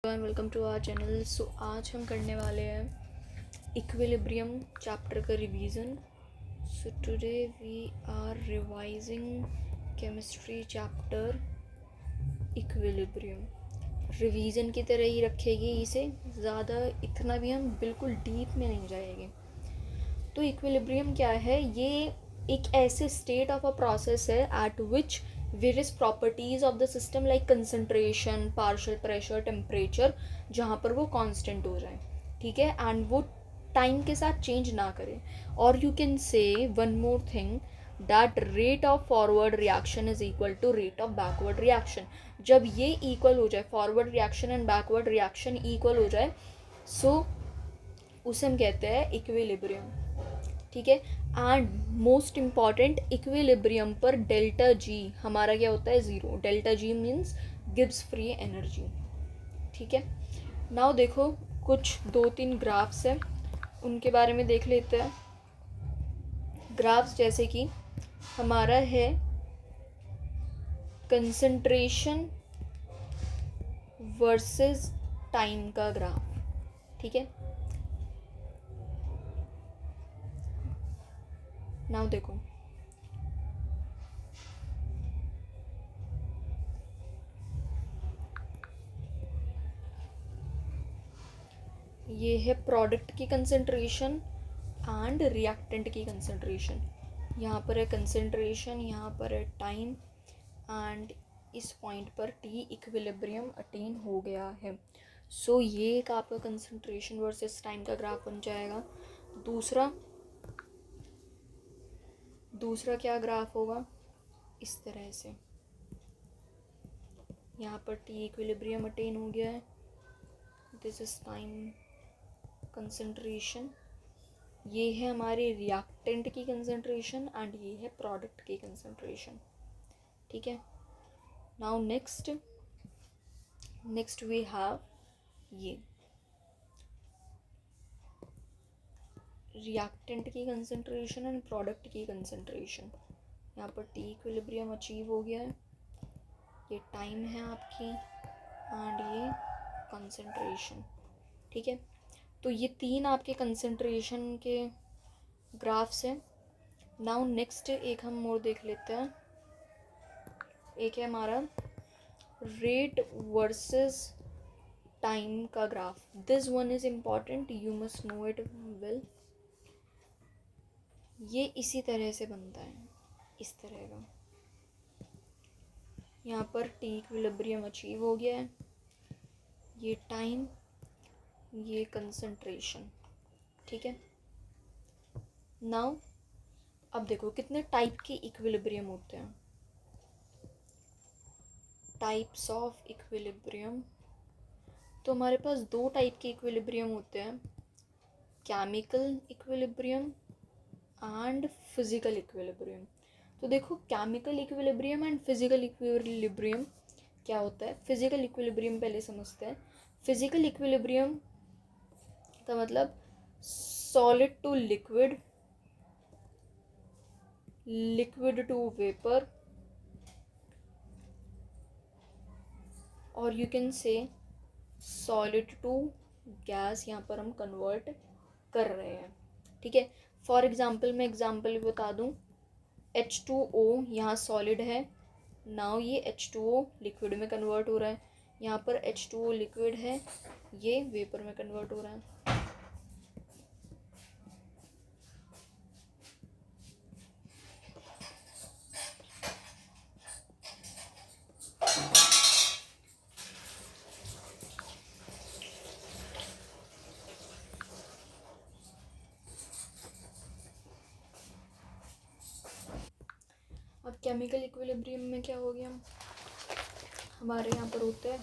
And welcome to our channel. So आज हम करने वाले हैं इक्विलिब्रियम चैप्टर का revision. So today we are revising chemistry chapter equilibrium. Revision की तरह ही रखेगी इसे, ज़्यादा इतना भी हम बिल्कुल डीप में नहीं जाएंगे। तो इक्विलिब्रियम क्या है? ये एक ऐसे स्टेट ऑफ अ प्रोसेस है eight which various properties of the system like concentration, partial pressure, temperature, जहाँ पर वो कांस्टेंट हो जाए, ठीक है, एंड वो टाइम के साथ चेंज ना करे। और you can say one more thing that rate of forward reaction is equal to rate of backward reaction. जब ये इक्वल हो जाए, forward reaction and backward reaction equal हो जाए, सो उसे हम कहते हैं इक्विलिब्रियम, ठीक है। एंड मोस्ट इम्पॉर्टेंट, इक्विलिब्रियम पर डेल्टा जी हमारा क्या होता है? Zero. Delta G means Gibbs free energy, ठीक है। नाउ देखो, कुछ 2-3 ग्राफ्स हैं, उनके बारे में देख लेते हैं। ग्राफ्स जैसे कि हमारा है कंसंट्रेशन वर्सेस टाइम का ग्राफ, ठीक है। नाउ देखो, ये है प्रोडक्ट की कंसंट्रेशन एंड रिएक्टेंट की कंसंट्रेशन। यहाँ पर है कंसंट्रेशन, यहाँ पर है टाइम, एंड इस पॉइंट पर टी इक्विलिब्रियम अटेन हो गया है। सो ये एक आपका कंसंट्रेशन वर्सेस टाइम का ग्राफ बन जाएगा। दूसरा क्या ग्राफ होगा? इस तरह से, यहाँ पर टी इक्विलिब्रियम अटेन हो गया है, दिस इज टाइम कंसंट्रेशन, ये है हमारे रिएक्टेंट की कंसंट्रेशन एंड ये है प्रोडक्ट की कंसंट्रेशन, ठीक है। नाउ नेक्स्ट वी हैव ये रिएक्टेंट की कंसंट्रेशन एंड प्रोडक्ट की कंसंट्रेशन। यहाँ पर टी इक्विलिब्रियम अचीव हो गया है, ये टाइम है आपकी एंड ये कंसंट्रेशन, ठीक है। तो ये तीन आपके कंसंट्रेशन के ग्राफ्स हैं। नाउ नेक्स्ट एक हम और देख लेते हैं। एक है हमारा रेट वर्सेस टाइम का graph. This one is important, you must know it well. ये इसी तरह से बनता है, इस तरह का। यहाँ पर टी इक्विलिब्रियम अचीव हो गया है, ये टाइम, ये कंसंट्रेशन, ठीक है। नाउ अब देखो कितने टाइप के इक्विलिब्रियम होते हैं। टाइप्स ऑफ इक्विलिब्रियम, तो हमारे पास 2 टाइप के इक्विलिब्रियम होते हैं, chemical equilibrium and physical equilibrium. तो देखो, chemical equilibrium and physical equilibrium क्या होता है। फिजिकल इक्विलिब्रियम पहले समझते हैं। फिजिकल इक्विलिब्रियम का मतलब solid to liquid, liquid to vapour, और you can say solid to gas, यहाँ पर हम कन्वर्ट कर रहे हैं, ठीक है। फॉर एग्जाम्पल मैं एग्जाम्पल बता दूँ, H2O यहाँ सॉलिड है, नाउ ये H2O लिक्विड में कन्वर्ट हो रहा है, यहाँ पर H2O लिक्विड है, ये वेपर में कन्वर्ट हो रहा है। अब केमिकल इक्विलिब्रियम में क्या हो गया, हमारे यहाँ पर होता है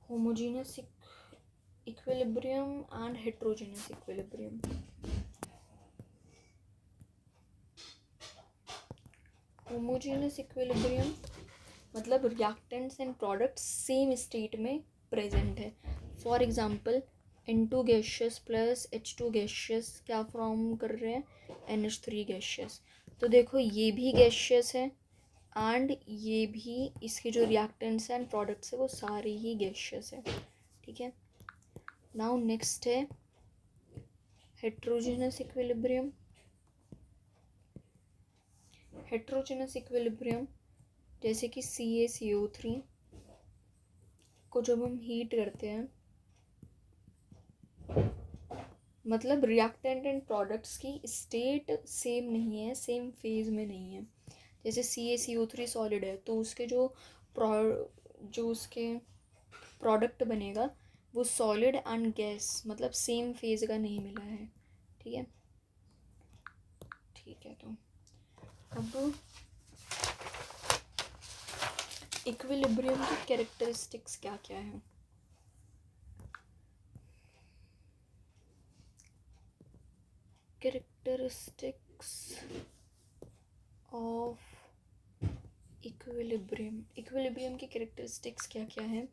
homogeneous equilibrium and heterogeneous equilibrium. Homogeneous equilibrium मतलब reactants and products same state में प्रेजेंट है। For example N2 gaseous plus H2 gaseous क्या फॉर्म कर रहे हैं? NH3 gaseous. तो देखो, ये भी गैशियस है एंड ये भी इसके जो रिएक्टेंट्स एंड प्रोडक्ट्स है वो सारे ही गैशियस है, ठीक है। नाउ नेक्स्ट है हेट्रोजेनस इक्विलिब्रियम। हेट्रोजेनस इक्विलिब्रियम जैसे कि CaCO3 को जब हम हीट करते हैं, मतलब रिएक्टेंट एंड प्रोडक्ट्स की स्टेट सेम नहीं है, सेम फेज में नहीं है। जैसे CaCO3 सॉलिड है तो उसके जो उसके प्रोडक्ट बनेगा वो सॉलिड एंड गैस मतलब सेम फेज का नहीं मिला है, ठीक है। ठीक है, तो अब इक्विलिब्रियम की कैरेक्टरिस्टिक्स क्या क्या है। कैरेक्टरिस्टिक्स ऑफ इक्विलिब्रियम, इक्विलिब्रियम की कैरेक्टरिस्टिक्स क्या क्या है।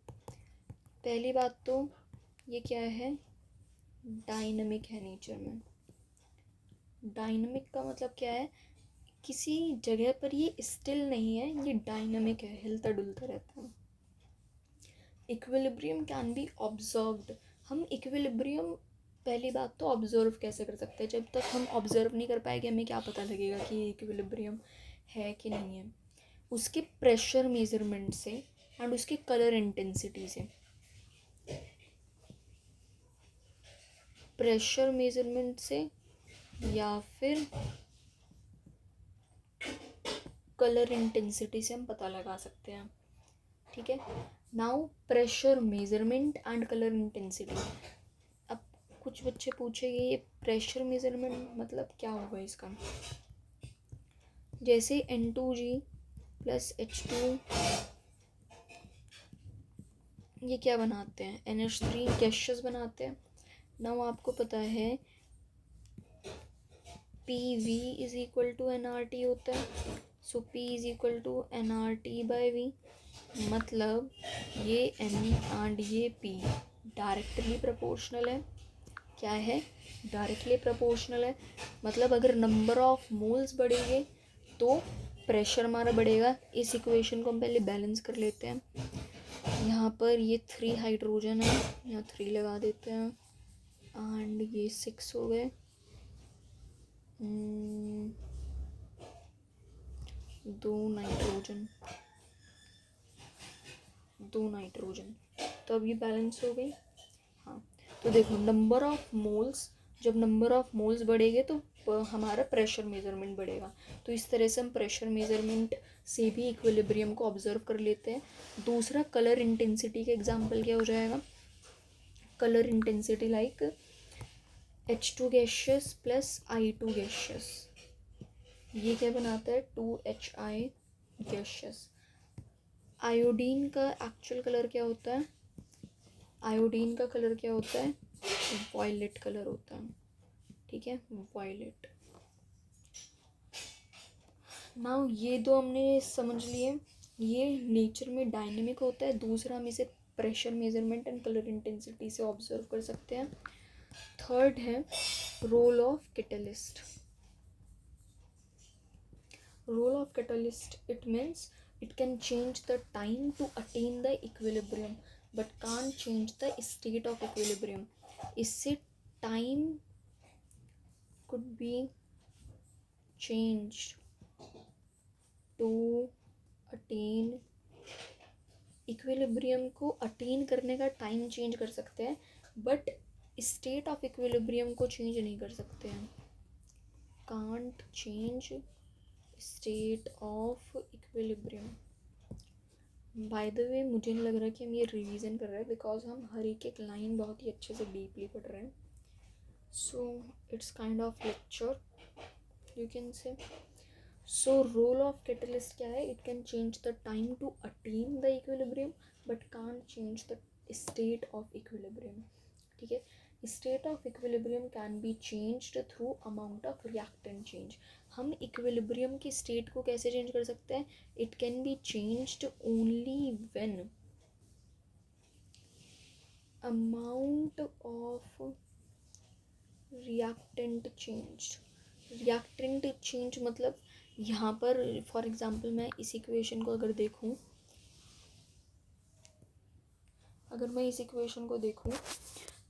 पहली बात तो ये क्या है, डायनामिक है नेचर में। डायनामिक का मतलब क्या है, किसी जगह पर ये स्टिल नहीं है, ये डायनामिक है, हिलता डुलता रहता है। इक्विलिब्रियम कैन बी ऑब्जर्व्ड, हम इक्विलिब्रियम पहली बात तो ऑब्जर्व कैसे कर सकते हैं, जब तक हम ऑब्जर्व नहीं कर पाएंगे हमें क्या पता लगेगा कि ये इक्विलिब्रियम है कि नहीं है। उसके प्रेशर मेजरमेंट से एंड उसके कलर इंटेंसिटी से, प्रेशर मेजरमेंट से या फिर कलर इंटेंसिटी से हम पता लगा सकते हैं, ठीक है। Now pressure measurement and colour intensity. अब कुछ बच्चे पूछेंगे ये प्रेशर मेजरमेंट मतलब क्या होगा इसका। जैसे N2G + H2 ये क्या बनाते हैं, NH3 गैसेस बनाते हैं। नाउ आपको पता है PV = nRT होता है, सो P = nRT/V, मतलब ये N एंड ये P डायरेक्टली प्रोपोर्शनल है। क्या है, डायरेक्टली प्रोपोर्शनल है, मतलब अगर नंबर ऑफ मोल्स बढ़ेंगे तो प्रेशर हमारा बढ़ेगा। इस इक्वेशन को हम पहले बैलेंस कर लेते हैं। यहाँ पर ये 3 हाइड्रोजन है, यहाँ 3 लगा देते हैं एंड ये 6 हो गए, 2 नाइट्रोजन, तो अब ये बैलेंस हो गई। हाँ, तो देखो नंबर ऑफ मोल्स, जब नंबर ऑफ मोल्स बढ़ेंगे तो हमारा प्रेशर मेजरमेंट बढ़ेगा। तो इस तरह से हम प्रेशर मेजरमेंट से भी इक्विलिब्रियम को ऑब्जर्व कर लेते हैं। दूसरा कलर इंटेंसिटी का एग्जांपल क्या हो जाएगा, colour intensity like H2 gaseous + I2 gaseous, ये क्या बनाता है 2HI गैशियस। आयोडीन का एक्चुअल कलर क्या होता है, आयोडीन का कलर क्या होता है, वायलेट कलर होता है, ठीक है, वायलेट। नाउ ये दो हमने समझ लिए, ये नेचर में डायनेमिक होता है। दूसरा हम इसे pressure measurement and colour intensity से ऑब्जर्व कर सकते हैं। थर्ड है role of catalyst. Role of catalyst, it means it can change the time to attain the equilibrium but can't change the state of equilibrium. इससे time could be changed to attain equilibrium को attain करने का time change कर सकते हैं but state of equilibrium को change नहीं कर सकते हैं। can't change state of equilibrium. By the way मुझे नहीं लग रहा कि हम ये रिवीजन कर रहे हैं, बिकॉज हम हर एक लाइन बहुत ही अच्छे से डीपली पढ़ रहे हैं। So it's kind of lecture you can say. So role of catalyst क्या है, it can change the time to attain the equilibrium but can't change the state of equilibrium, ठीक है। State of equilibrium can be changed through amount of reactant change. हम equilibrium की state को कैसे change कर सकते हैं, it can be changed only when amount of reactant change. Reactant change मतलब यहाँ पर फॉर एग्ज़ाम्पल मैं इस इक्वेशन को अगर देखूँ,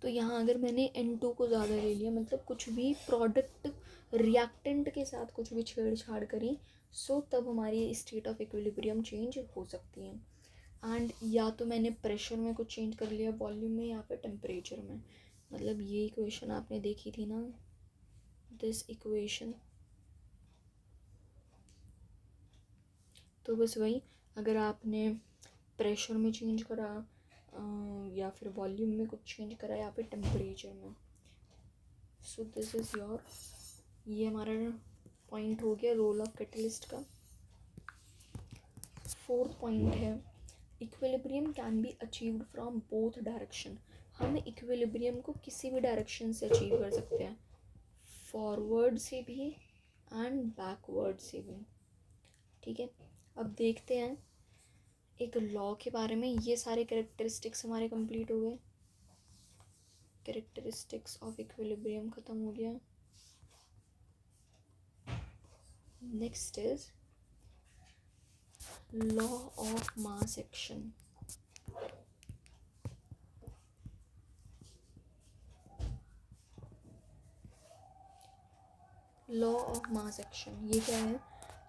तो यहाँ अगर मैंने N2 को ज़्यादा ले लिया, मतलब कुछ भी प्रोडक्ट रिएक्टेंट के साथ कुछ भी छेड़छाड़ करी, सो तब हमारी स्टेट ऑफ इक्विलिब्रियम चेंज हो सकती है। एंड या तो मैंने प्रेशर में कुछ चेंज कर लिया, वॉल्यूम में, या फिर टेम्परेचर में। मतलब ये इक्वेशन आपने देखी थी ना, दिस इक्वेशन, तो बस वही, अगर आपने प्रेशर में चेंज करा या फिर वॉल्यूम में कुछ चेंज करा या फिर टेम्परेचर में, सो दिस इज़ योर, ये हमारा पॉइंट हो गया रोल ऑफ कैटलिस्ट का। फोर्थ पॉइंट है equilibrium can be achieved from both direction. हम इक्विलिब्रियम को किसी भी डायरेक्शन से अचीव कर सकते हैं, फॉरवर्ड से भी एंड बैकवर्ड से भी। ठीक है, अब देखते हैं एक लॉ के बारे में। ये सारे कैरेक्टरिस्टिक्स हमारे कंप्लीट हो गए, कैरेक्टरिस्टिक्स ऑफ इक्विलिब्रियम ख़त्म हो गया। Next is law of mass action. Law of mass action ये क्या है,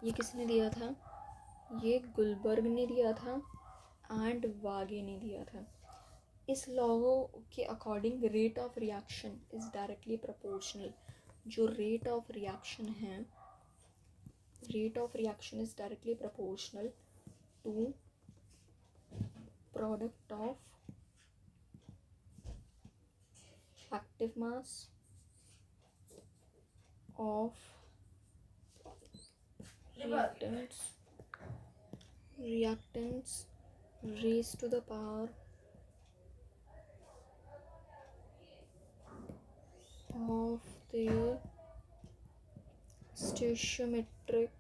ये किसने दिया था, ये गुलबर्ग ने दिया था एंड वागे ने दिया था। इस लॉ के according rate of reaction is directly proportional. जो रेट ऑफ रिएक्शन है, rate of reaction is directly proportional to product of active mass of reactants raised to the power of their stoichiometric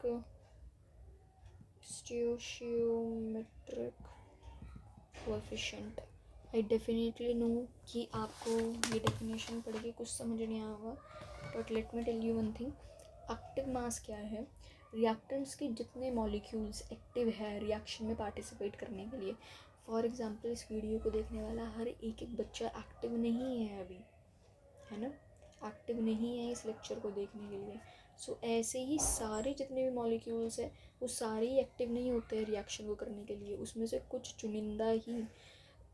coefficient। I definitely know कि आपको ये definition पढ़ के कुछ समझ नहीं आया होगा, but let me tell you one thing. Active mass क्या है, रिएक्टेंट्स के जितने मॉलिक्यूल्स एक्टिव है रिएक्शन में पार्टिसिपेट करने के लिए। फॉर एग्जांपल इस वीडियो को देखने वाला हर एक बच्चा एक्टिव नहीं है अभी, है ना, एक्टिव नहीं है इस लेक्चर को देखने के लिए। सो ऐसे ही सारे जितने भी मॉलिक्यूल्स है वो सारे ही एक्टिव नहीं होते हैं रिएक्शन को करने के लिए, उसमें से कुछ चुनिंदा ही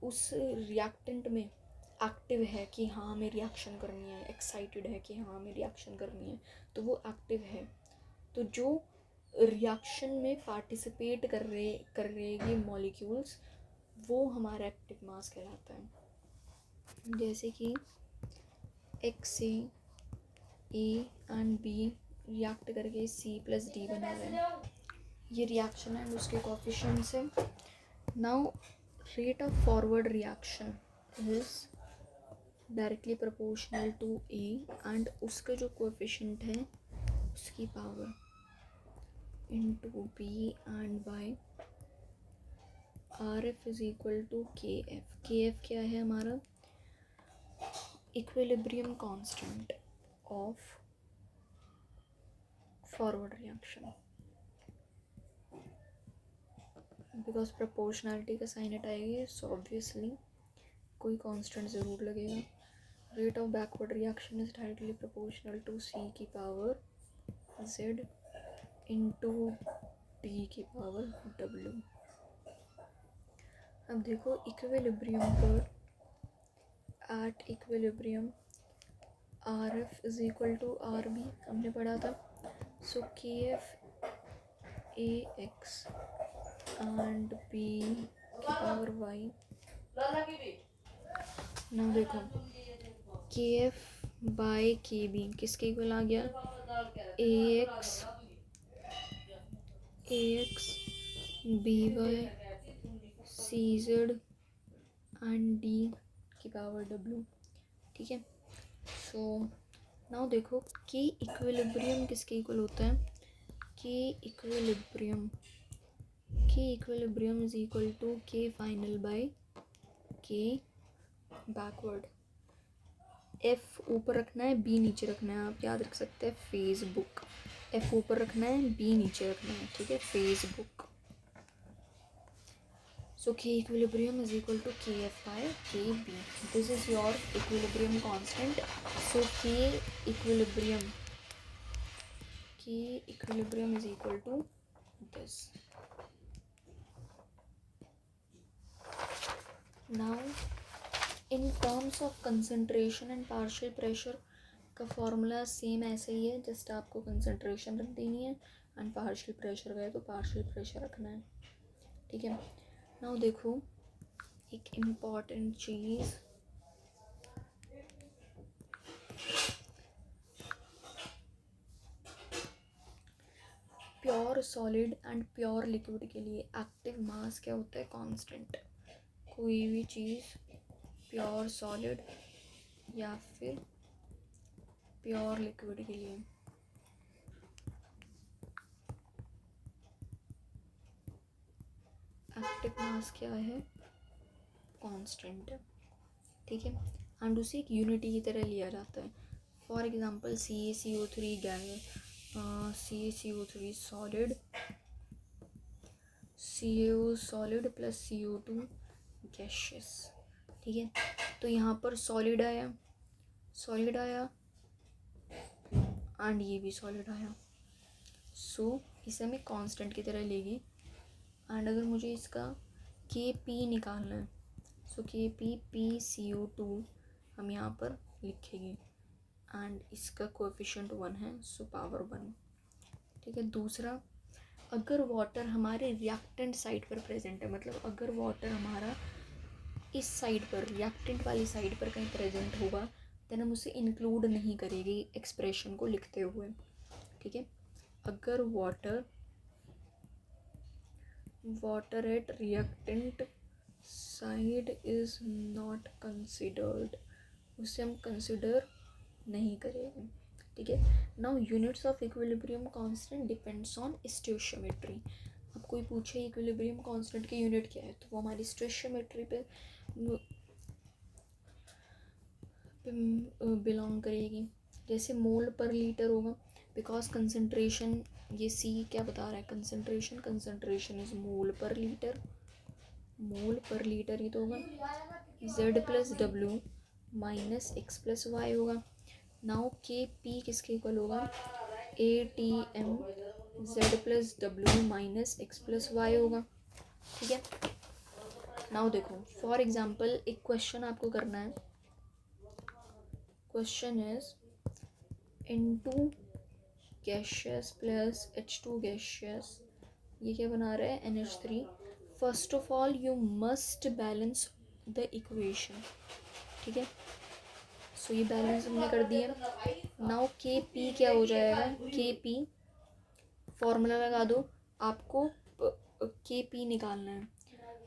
उस रिएक्टेंट में एक्टिव है कि हाँ हमें रिएक्शन करनी है, एक्साइटेड है कि हाँ हमें रिएक्शन करनी है, तो वो एक्टिव है। तो जो रिएक्शन में पार्टिसिपेट कर रहे ये मॉलिक्यूल्स, वो हमारा एक्टिव मास कहलाता है। जैसे कि एक्स से ए एंड बी रिएक्ट करके C+D बना है, ये रिएक्शन है, उसके कोएफिशिएंट्स है। Now rate of forward reaction is directly proportional to a and उसका जो कोएफिशिएंट है उसकी power into b and by RF is equal to KF। KF क्या है हमारा, equilibrium constant of forward reaction. Because proportionality का sign हटाएंगे so obviously कोई कांस्टेंट ज़रूर लगेगा। Rate of backward reaction is directly proportional to C की power Z into D की पावर W। अब देखो इक्विलिब्रियम पर, at equilibrium RF is equal to RB हमने पढ़ा था। So KF AX and B की पावर Y। ना देखो KF बाय KB किसके इक्वल आ गया, AX BY CZ and D की पावर W। ठीक है, सो नाउ देखो कि इक्विलिब्रियम किसके इक्वल होता है, कि equilibrium is equal to K final by K backward. F ऊपर रखना है, B नीचे रखना है, आप याद रख सकते हैं फेसबुक। F ऊपर रखना है, B नीचे रखना है, ठीक है, Facebook. So K equilibrium is equal to Kf by Kb. This is your equilibrium constant. So K equilibrium is equal to this. Now in terms of concentration and partial pressure का formula same ऐसे ही है, just आपको concentration रख देनी है and partial pressure गए तो partial pressure रखना है, ठीक है। नाउ देखो एक important cheese, pure solid and pure liquid के लिए एक्टिव मास क्या होता है, कांस्टेंट। कोई भी चीज़ प्योर सॉलिड या फिर प्योर लिक्विड के लिए एक्टिव मास क्या है, कांस्टेंट है, ठीक है। एंड उसे एक यूनिटी की तरह लिया जाता है। For example CaCO3 gas, CaCO3 solid, CO solid plus CO2 gaseous, ठीक है। तो यहाँ पर सॉलिड आया एंड ये भी सॉलिड आया, सो इसे हमें कांस्टेंट की तरह लेगी। एंड अगर मुझे इसका Kp निकालना है, सो Kp PCO2 हम यहाँ पर लिखेंगे एंड इसका कोएफिशिएंट 1 है, सो पावर 1, ठीक है। दूसरा, अगर वाटर हमारे रिएक्टेंट साइड पर प्रेजेंट है, मतलब अगर वाटर हमारा इस साइड पर रिएक्टेंट वाली साइड पर कहीं प्रेजेंट होगा, देन हम उसे इंक्लूड नहीं करेंगे एक्सप्रेशन को लिखते हुए, ठीक है। अगर water at reactant side is not considered, उसे हम कंसिडर नहीं करेंगे, ठीक है। Now units of equilibrium constant depends on stoichiometry. अब कोई पूछे इक्विलिब्रियम कांस्टेंट की यूनिट क्या है, तो वो हमारी स्टोइशियोमेट्री पे बिलोंग करेगी। जैसे मोल पर लीटर होगा, बिकॉज कंसंट्रेशन, ये C क्या बता रहा है, कंसंट्रेशन इज मोल पर लीटर, ही तो होगा। Z plus W minus X plus y होगा। नाउ Kp किसके इक्वल होगा, ATM Z plus W minus X plus y होगा, ठीक है। नाउ देखो फॉर एग्जाम्पल एक क्वेश्चन आपको करना है, question is N2 gaseous plus H2 gaseous, ये क्या बना रहा है, NH3। First of all you must balance the equation, ठीक है। सो ये बैलेंस हमने कर दिया। नाउ Kp क्या हो जाएगा, Kp फॉर्मूला लगा दो, आपको Kp निकालना है।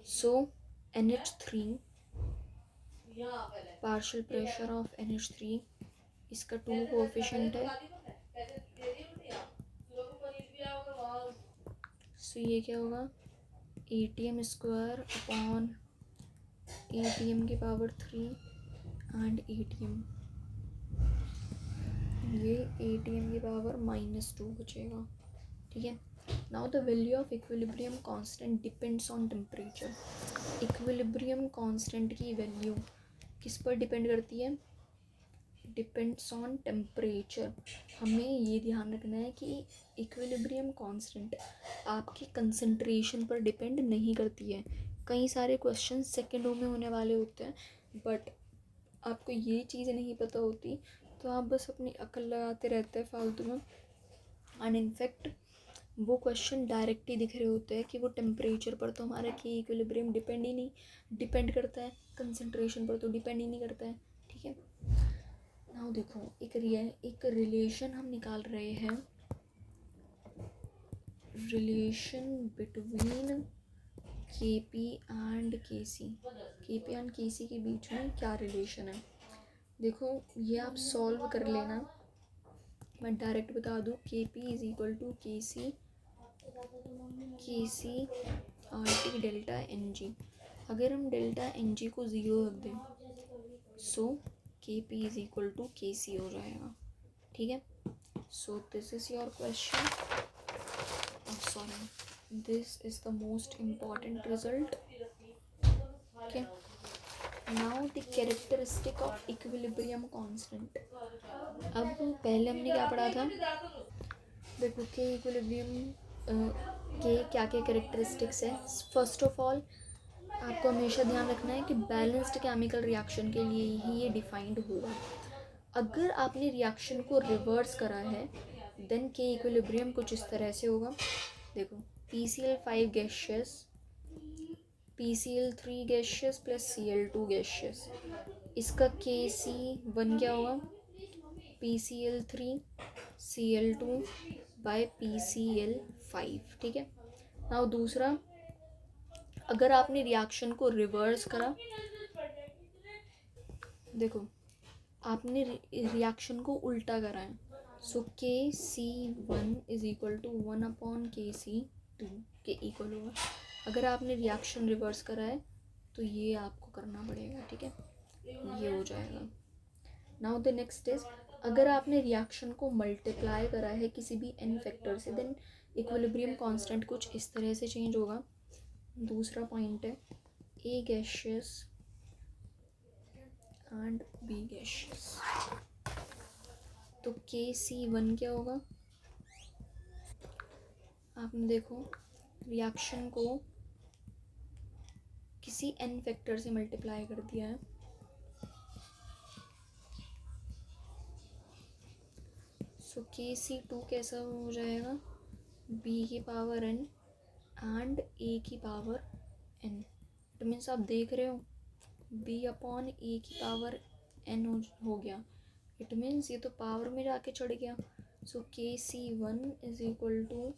सो NH3 partial pressure of NH3, इसका 2 कोएफिशिएंट है, सो ये क्या होगा, ATM स्क्वायर अपॉन ATM की पावर 3 एंड ATM, ये ATM की पावर -2 बचेगा, ठीक है। Now the value of equilibrium constant depends on temperature. Equilibrium constant की वैल्यू किस पर डिपेंड करती है, डिपेंड्स ऑन टेम्परेचर। हमें ये ध्यान रखना है कि इक्विलिब्रियम कांस्टेंट आपकी कंसंट्रेशन पर डिपेंड नहीं करती है। कई सारे क्वेश्चन सेकेंडों में होने वाले होते हैं, बट आपको ये चीज़ नहीं पता होती, तो आप बस अपनी अकल लगाते रहते हैं फालतू में, एंड इनफैक्ट वो क्वेश्चन डायरेक्ट ही दिख रहे होते हैं कि वो टेम्परेचर पर तो हमारा की इक्विलिब्रियम डिपेंड करता है, कंसंट्रेशन पर तो डिपेंड ही नहीं करता है, ठीक है। नाउ देखो एक रिलेशन हम निकाल रहे हैं, relation between Kp and Kc। Kp and Kc के बीच में क्या रिलेशन है, देखो ये आप सॉल्व कर लेना, मैं डायरेक्ट बता दूँ। Kp is equal to Kc RT delta Ng। अगर हम डेल्टा Ng को 0 रख दें, so Kp is equal to Kc हो जाएगा, ठीक है। So this is your question. Oh, sorry. This is the most important result. Okay. Now the characteristic of equilibrium constant. अब पहले हमने क्या पढ़ा था? देखो के इक्विलिब्रियम के क्या क्या कैरेक्टरिस्टिक्स है. फर्स्ट ऑफ ऑल आपको हमेशा ध्यान रखना है कि बैलेंस्ड केमिकल रिएक्शन के लिए ही ये डिफाइंड होगा. अगर आपने रिएक्शन को रिवर्स करा है देन के इक्विलिब्रियम कुछ इस तरह से होगा. देखो PCl5 gaseous, PCl3 gaseous plus Cl2 gaseous. इसका KC1 क्या होगा? PCl3 Cl2 bye PCl5. ठीक है. नाउ दूसरा, अगर आपने रिएक्शन को रिवर्स करा, देखो आपने रिएक्शन को उल्टा करा है. सो KC1 is equal to 1/KC2 के इक्वल होगा. अगर आपने रिएक्शन रिवर्स करा है तो ये आपको करना पड़ेगा. ठीक है, ये हो जाएगा. नाउ द नेक्स्ट इज, अगर आपने रिएक्शन को मल्टीप्लाई करा है किसी भी n फैक्टर से देन इक्विलिब्रियम कांस्टेंट कुछ इस तरह से चेंज होगा. दूसरा पॉइंट है A gaseous and B gaseous. तो KC1 क्या होगा? आपने देखो रिएक्शन को किसी n फैक्टर से मल्टीप्लाई कर दिया है. सो KC2 कैसा हो जाएगा? B की पावर n एंड A की पावर n. इट मीन्स आप देख रहे हो B/A की पावर n हो गया. इट मीन्स ये तो पावर में जाके चढ़ गया. So KC1 is equal to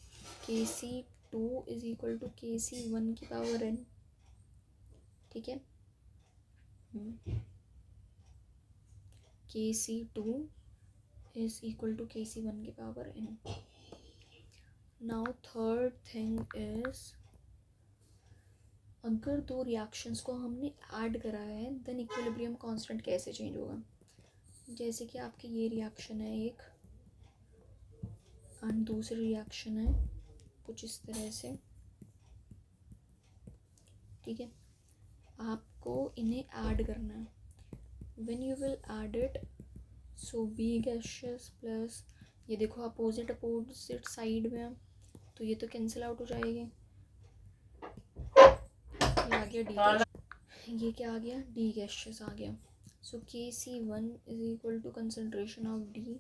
KC2 is equal to KC1 की पावर n. ठीक है. KC2 is equal to KC1 की power n. Now third thing is, अगर दो रिएक्शंस को हमने ऐड करा है देन इक्विलिब्रियम कांस्टेंट कैसे चेंज होगा. जैसे कि आपकी ये रिएक्शन है एक एंड दूसरी रिएक्शन है कुछ इस तरह से. ठीक है, आपको इन्हें ऐड करना है. When you will add it, so B gaseous plus, ये देखो अपोजिट साइड में, तो ये तो कैंसिल आउट हो जाएगी. ये आ गया D. ये क्या आ गया? D गैशियस आ गया. So KC1 is equal to concentration of D,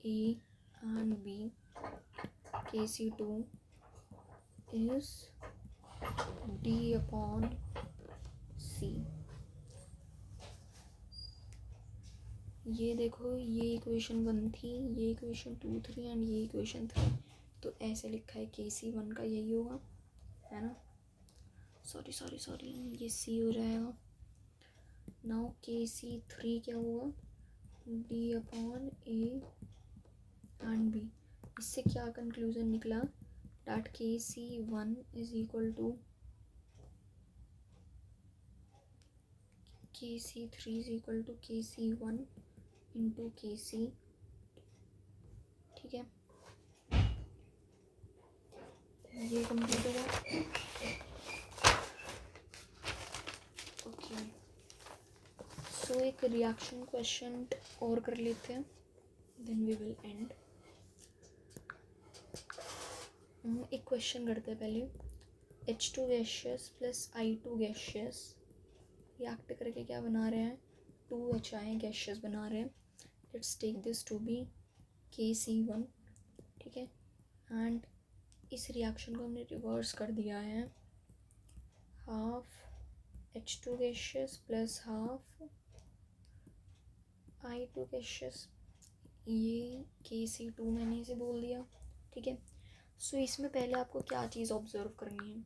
A and B. KC2 इज D/C. ये देखो ये इक्वेशन 1 थी, ये इक्वेशन 2 3 एंड ये इक्वेशन 3. तो ऐसे लिखा है KC1 का यही होगा, है ना. सॉरी ये C हो जाएगा. नाउ KC3 क्या होगा? D/A and B. इससे क्या कंक्लूजन निकला? That KC1 is equal to KC3 is equal to KC1 into KC. ठीक है, ये कंप्लीट होगा. ओके, सो एक रिएक्शन क्वेश्चन और कर लेते हैं देन वी विल एंड. एक क्वेश्चन करते हैं पहले. H2 gaseous plus I2 gaseous react करके क्या बना रहे हैं? 2HI गैशियस बना रहे हैं. Let's take this to be KC1. ठीक है, एंड इस रिएक्शन को हमने रिवर्स कर दिया है. Half H2 gaseous plus half I2 gaseous. ये KC2 मैंने इसे बोल दिया. ठीक है, सो इसमें पहले आपको क्या चीज़ ऑब्जर्व करनी है.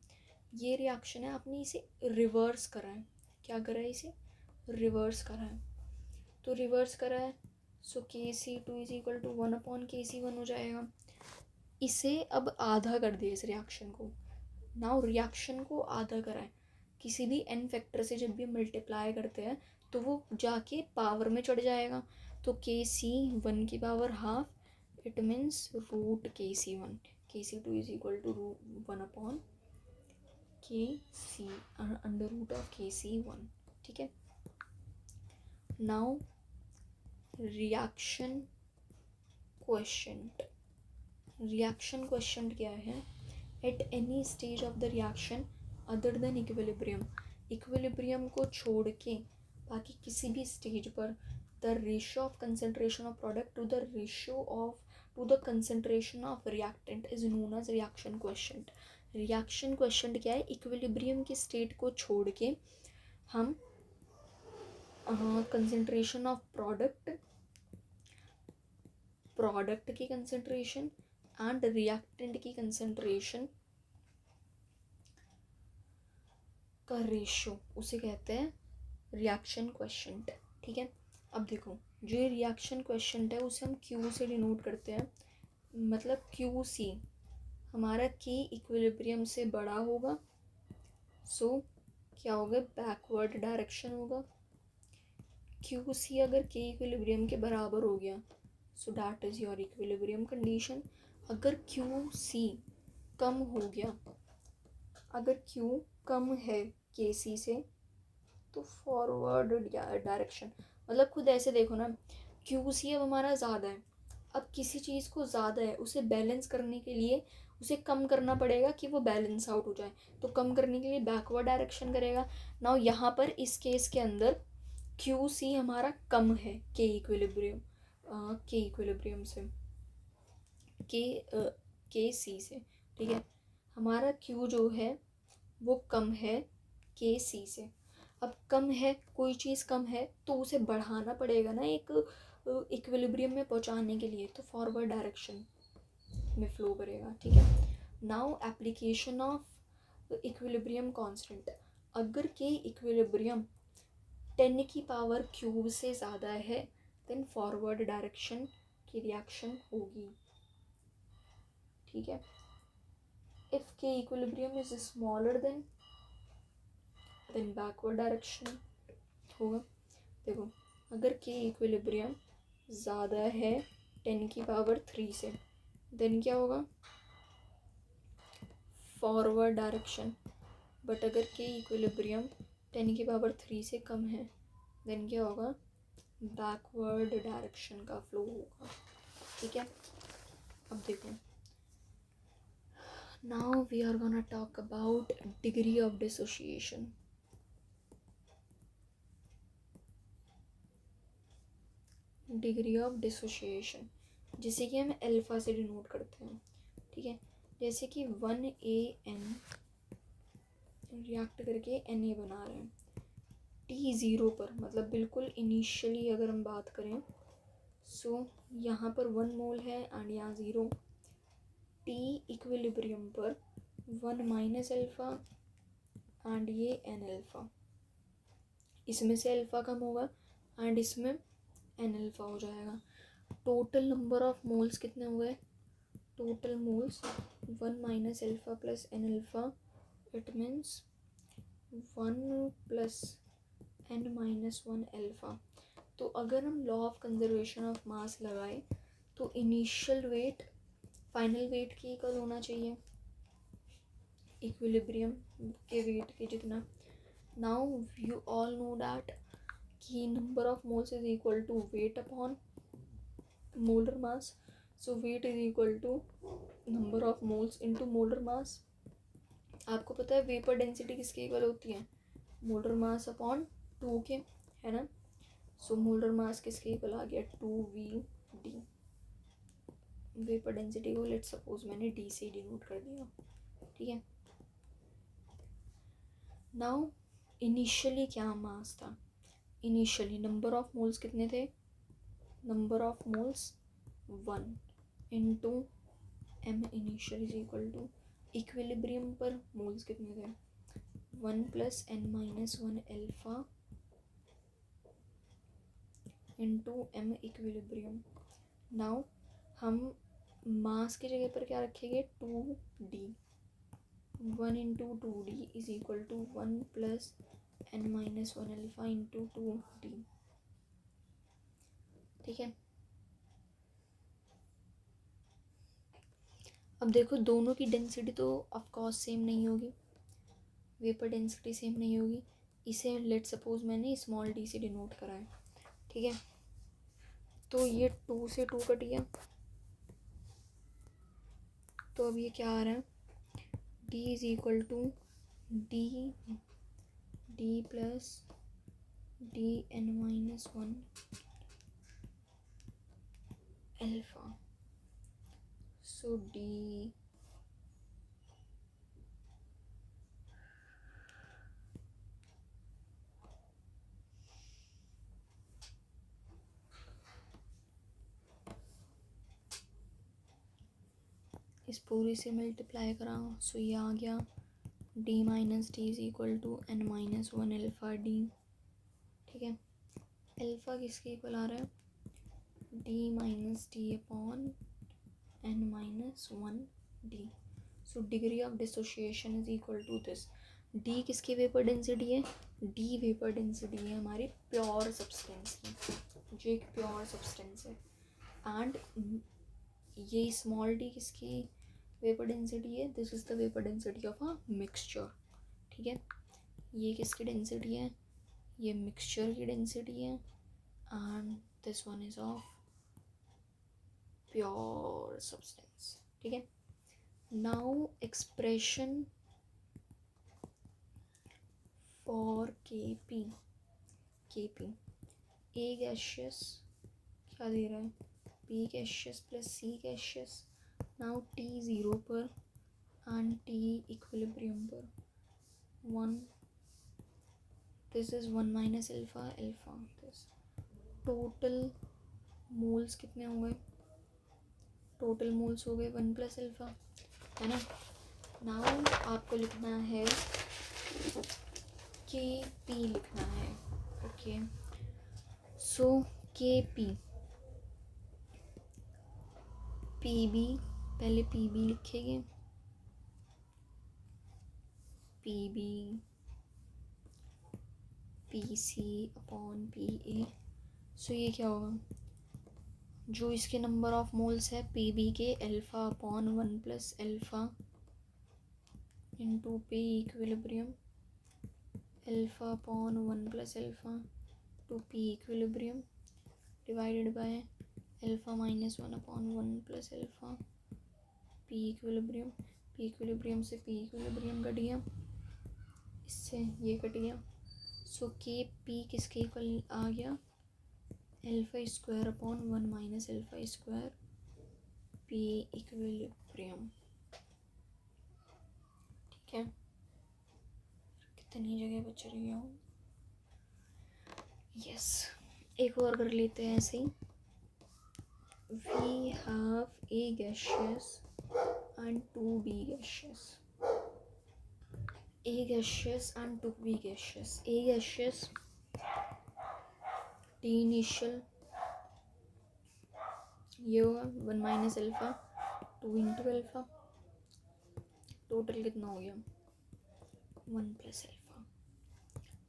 ये रिएक्शन है, आपने इसे रिवर्स करा है. क्या करा है? इसे रिवर्स करा है. तो रिवर्स करा है, सो KC2 is equal to 1/KC1 हो जाएगा. इसे अब आधा कर दिया इस रिएक्शन को. नाउ रिएक्शन को आधा करा है. किसी भी n फैक्टर से जब भी मल्टीप्लाई करते हैं तो वो जाके पावर में चढ़ जाएगा. तो KC1 की power half it means root KC1, KC2 is equal to 1/KC under root of KC1. ठीक है. Now reaction quotient. Reaction quotient क्या है? At any stage of the reaction other than equilibrium, equilibrium को छोड़ के बाकी किसी भी स्टेज पर the ratio of concentration of product to the ratio of to the concentration of reactant is known as reaction quotient. Reaction quotient क्या है? Equilibrium की स्टेट को छोड़ के हम कंसेंट्रेशन ऑफ प्रोडक्ट की कंसेंट्रेशन एंड रिएक्टेंट की कंसेंट्रेशन का रेशियो, उसे कहते हैं रिएक्शन क्वेश्चंट. ठीक है. अब देखो, जो ये रिएक्शन क्वेश्चंट है उसे हम Q से डिनोट करते हैं. मतलब QC हमारा K इक्विलिब्रियम से बड़ा होगा, सो क्या होगा? बैकवर्ड डायरेक्शन होगा. QC अगर K इक्विलिब्रियम के बराबर हो गया, so that is your equilibrium condition. अगर QC कम हो गया, अगर Q कम है KC से, तो फॉरवर्ड डायरेक्शन. मतलब खुद ऐसे देखो ना, QC अब हमारा ज़्यादा है. अब किसी चीज़ को ज़्यादा है, उसे बैलेंस करने के लिए उसे कम करना पड़ेगा कि वो बैलेंस आउट हो जाए. तो कम करने के लिए बैकवर्ड डायरेक्शन करेगा. नाउ यहाँ पर इस केस के अंदर QC हमारा कम है के इक्विलिब्रियम से, KC से. ठीक है. हमारा Q जो है वो कम है KC से. अब कम है, कोई चीज़ कम है तो उसे बढ़ाना पड़ेगा ना एक इक्विलिब्रियम में पहुंचाने के लिए, तो फॉरवर्ड डायरेक्शन में फ्लो करेगा. ठीक है. Now application of equilibrium constant. अगर के इक्विलिब्रियम 10 की पावर क्यूब से ज़्यादा है, देन फॉरवर्ड डायरेक्शन की रिएक्शन होगी. ठीक है. इफ के equilibrium is smaller than backward direction होगा. देखो, अगर के इक्विलिब्रियम ज़्यादा है 10 की पावर 3 से, देन क्या होगा? Forward direction. बट अगर के इक्विलिब्रियम 10 की पावर 3 से कम है, देन क्या होगा? बैकवर्ड डायरेक्शन का फ्लो होगा. ठीक है. अब देखो, now we are gonna talk about degree of dissociation. Degree of dissociation जिसे कि हम अल्फा से डिनोट करते हैं. ठीक है. जैसे कि 1AN रिएक्ट करके Na बना रहे हैं T0 पर, मतलब बिल्कुल इनिशियली अगर हम बात करें, सो यहाँ पर 1 मोल है एंड यहाँ 0. T इक्विलिब्रियम पर 1 माइनस अल्फ़ा एंड ये N अल्फ़ा. इसमें से अल्फ़ा कम होगा एंड इसमें N अल्फ़ा हो जाएगा. टोटल नंबर ऑफ मोल्स कितने हुए? Total moles 1 minus alpha plus N alpha. It means 1 plus N minus 1 alpha. तो अगर हम law of conservation of mass लगाए तो इनिशियल वेट फाइनल वेट की इक्वल होना चाहिए इक्विलिब्रियम के वेट के जितना. Now you all know that कि number of moles is equal to weight upon molar mass. So weight is equal to number of moles into molar मास. आपको पता है वेपर डेंसिटी किसके इक्वल होती है? मोलर मास अपॉन 2 के, है ना. सो मोलर मास किसके इक्वल आ गया? 2VD. वेपर डेंसिटी को लेट सपोज मैंने D से डिनोट कर दिया. ठीक है. नाउ इनिशियली क्या मास था? इनिशियली नंबर ऑफ मोल्स कितने थे? Number of moles 1 into M initial is equal to equilibrium पर मोल्स कितने थे? 1 plus N minus 1 alpha into M equilibrium. Now हम मास की जगह पर क्या रखेंगे? 2D. 1 into 2D is equal to 1 plus N minus 1 alpha into 2D. ठीक है. अब देखो दोनों की डेंसिटी तो ऑफकोर्स सेम नहीं होगी, वेपर डेंसिटी सेम नहीं होगी। इसे लेट सपोज मैंने स्मॉल डी से डिनोट करा है, ठीक है। तो ये 2 से 2 कट गया, तो अब ये क्या आ रहा है, d is equal to D plus dn-1 alpha. So D इस पूरी से मल्टीप्लाई करा, सो ये आ गया d minus D is equal to n-1 alpha D, ठीक है। अल्फ़ा किसके इक्वल आ रहा है, d minus D upon n-1 D. So degree of dissociation is equal to this. d किसकी वेपर डेंसिटी है, d वेपर डेंसिटी है हमारी प्योर सब्सटेंस की, जो एक प्योर सब्सटेंस है। एंड ये स्मॉल d किसकी वेपर डेंसिटी है, this is the vapour density of a mixture, ठीक है। ये किसकी डेंसिटी है, ये मिक्सचर की डेंसिटी है, and this one is of pure substance, ठीक है। Now expression for Kp A gaseous क्या दे रहा है, P gaseous plus C gaseous. Now T 0 पर एंड T इक्विलिब्रियम पर 1, this is 1 minus alpha alpha, this total moles कितने हो गए, टोटल मोल्स हो गए 1 प्लस अल्फा, है ना। नाउ आपको लिखना है Kp लिखना है, ओके। सो Kp Pb, पहले Pb लिखेंगे, Pb Pc अपॉन Pa। सो ये क्या होगा, जो इसके नंबर ऑफ मोल्स है Pb के alpha upon 1 plus alpha into P equilibrium, alpha upon 1 plus alpha two P equilibrium divided by alpha minus 1 upon 1 plus alpha P equilibrium. P equilibrium से P equilibrium cut गया, इससे ये cut गया। सो Kp किसके equal आ गया, alpha square upon 1 minus alpha square P equilibrium, ठीक है। कितनी जगह बच रही हो, यस। एक और कर लेते हैं ऐसे ही, we have a gaseous and 2b gaseous, A gaseous and 2b gaseous। A gaseous T initial ये होगा 1 minus alpha 2 into alpha, total कितना हो गया 1 plus alpha.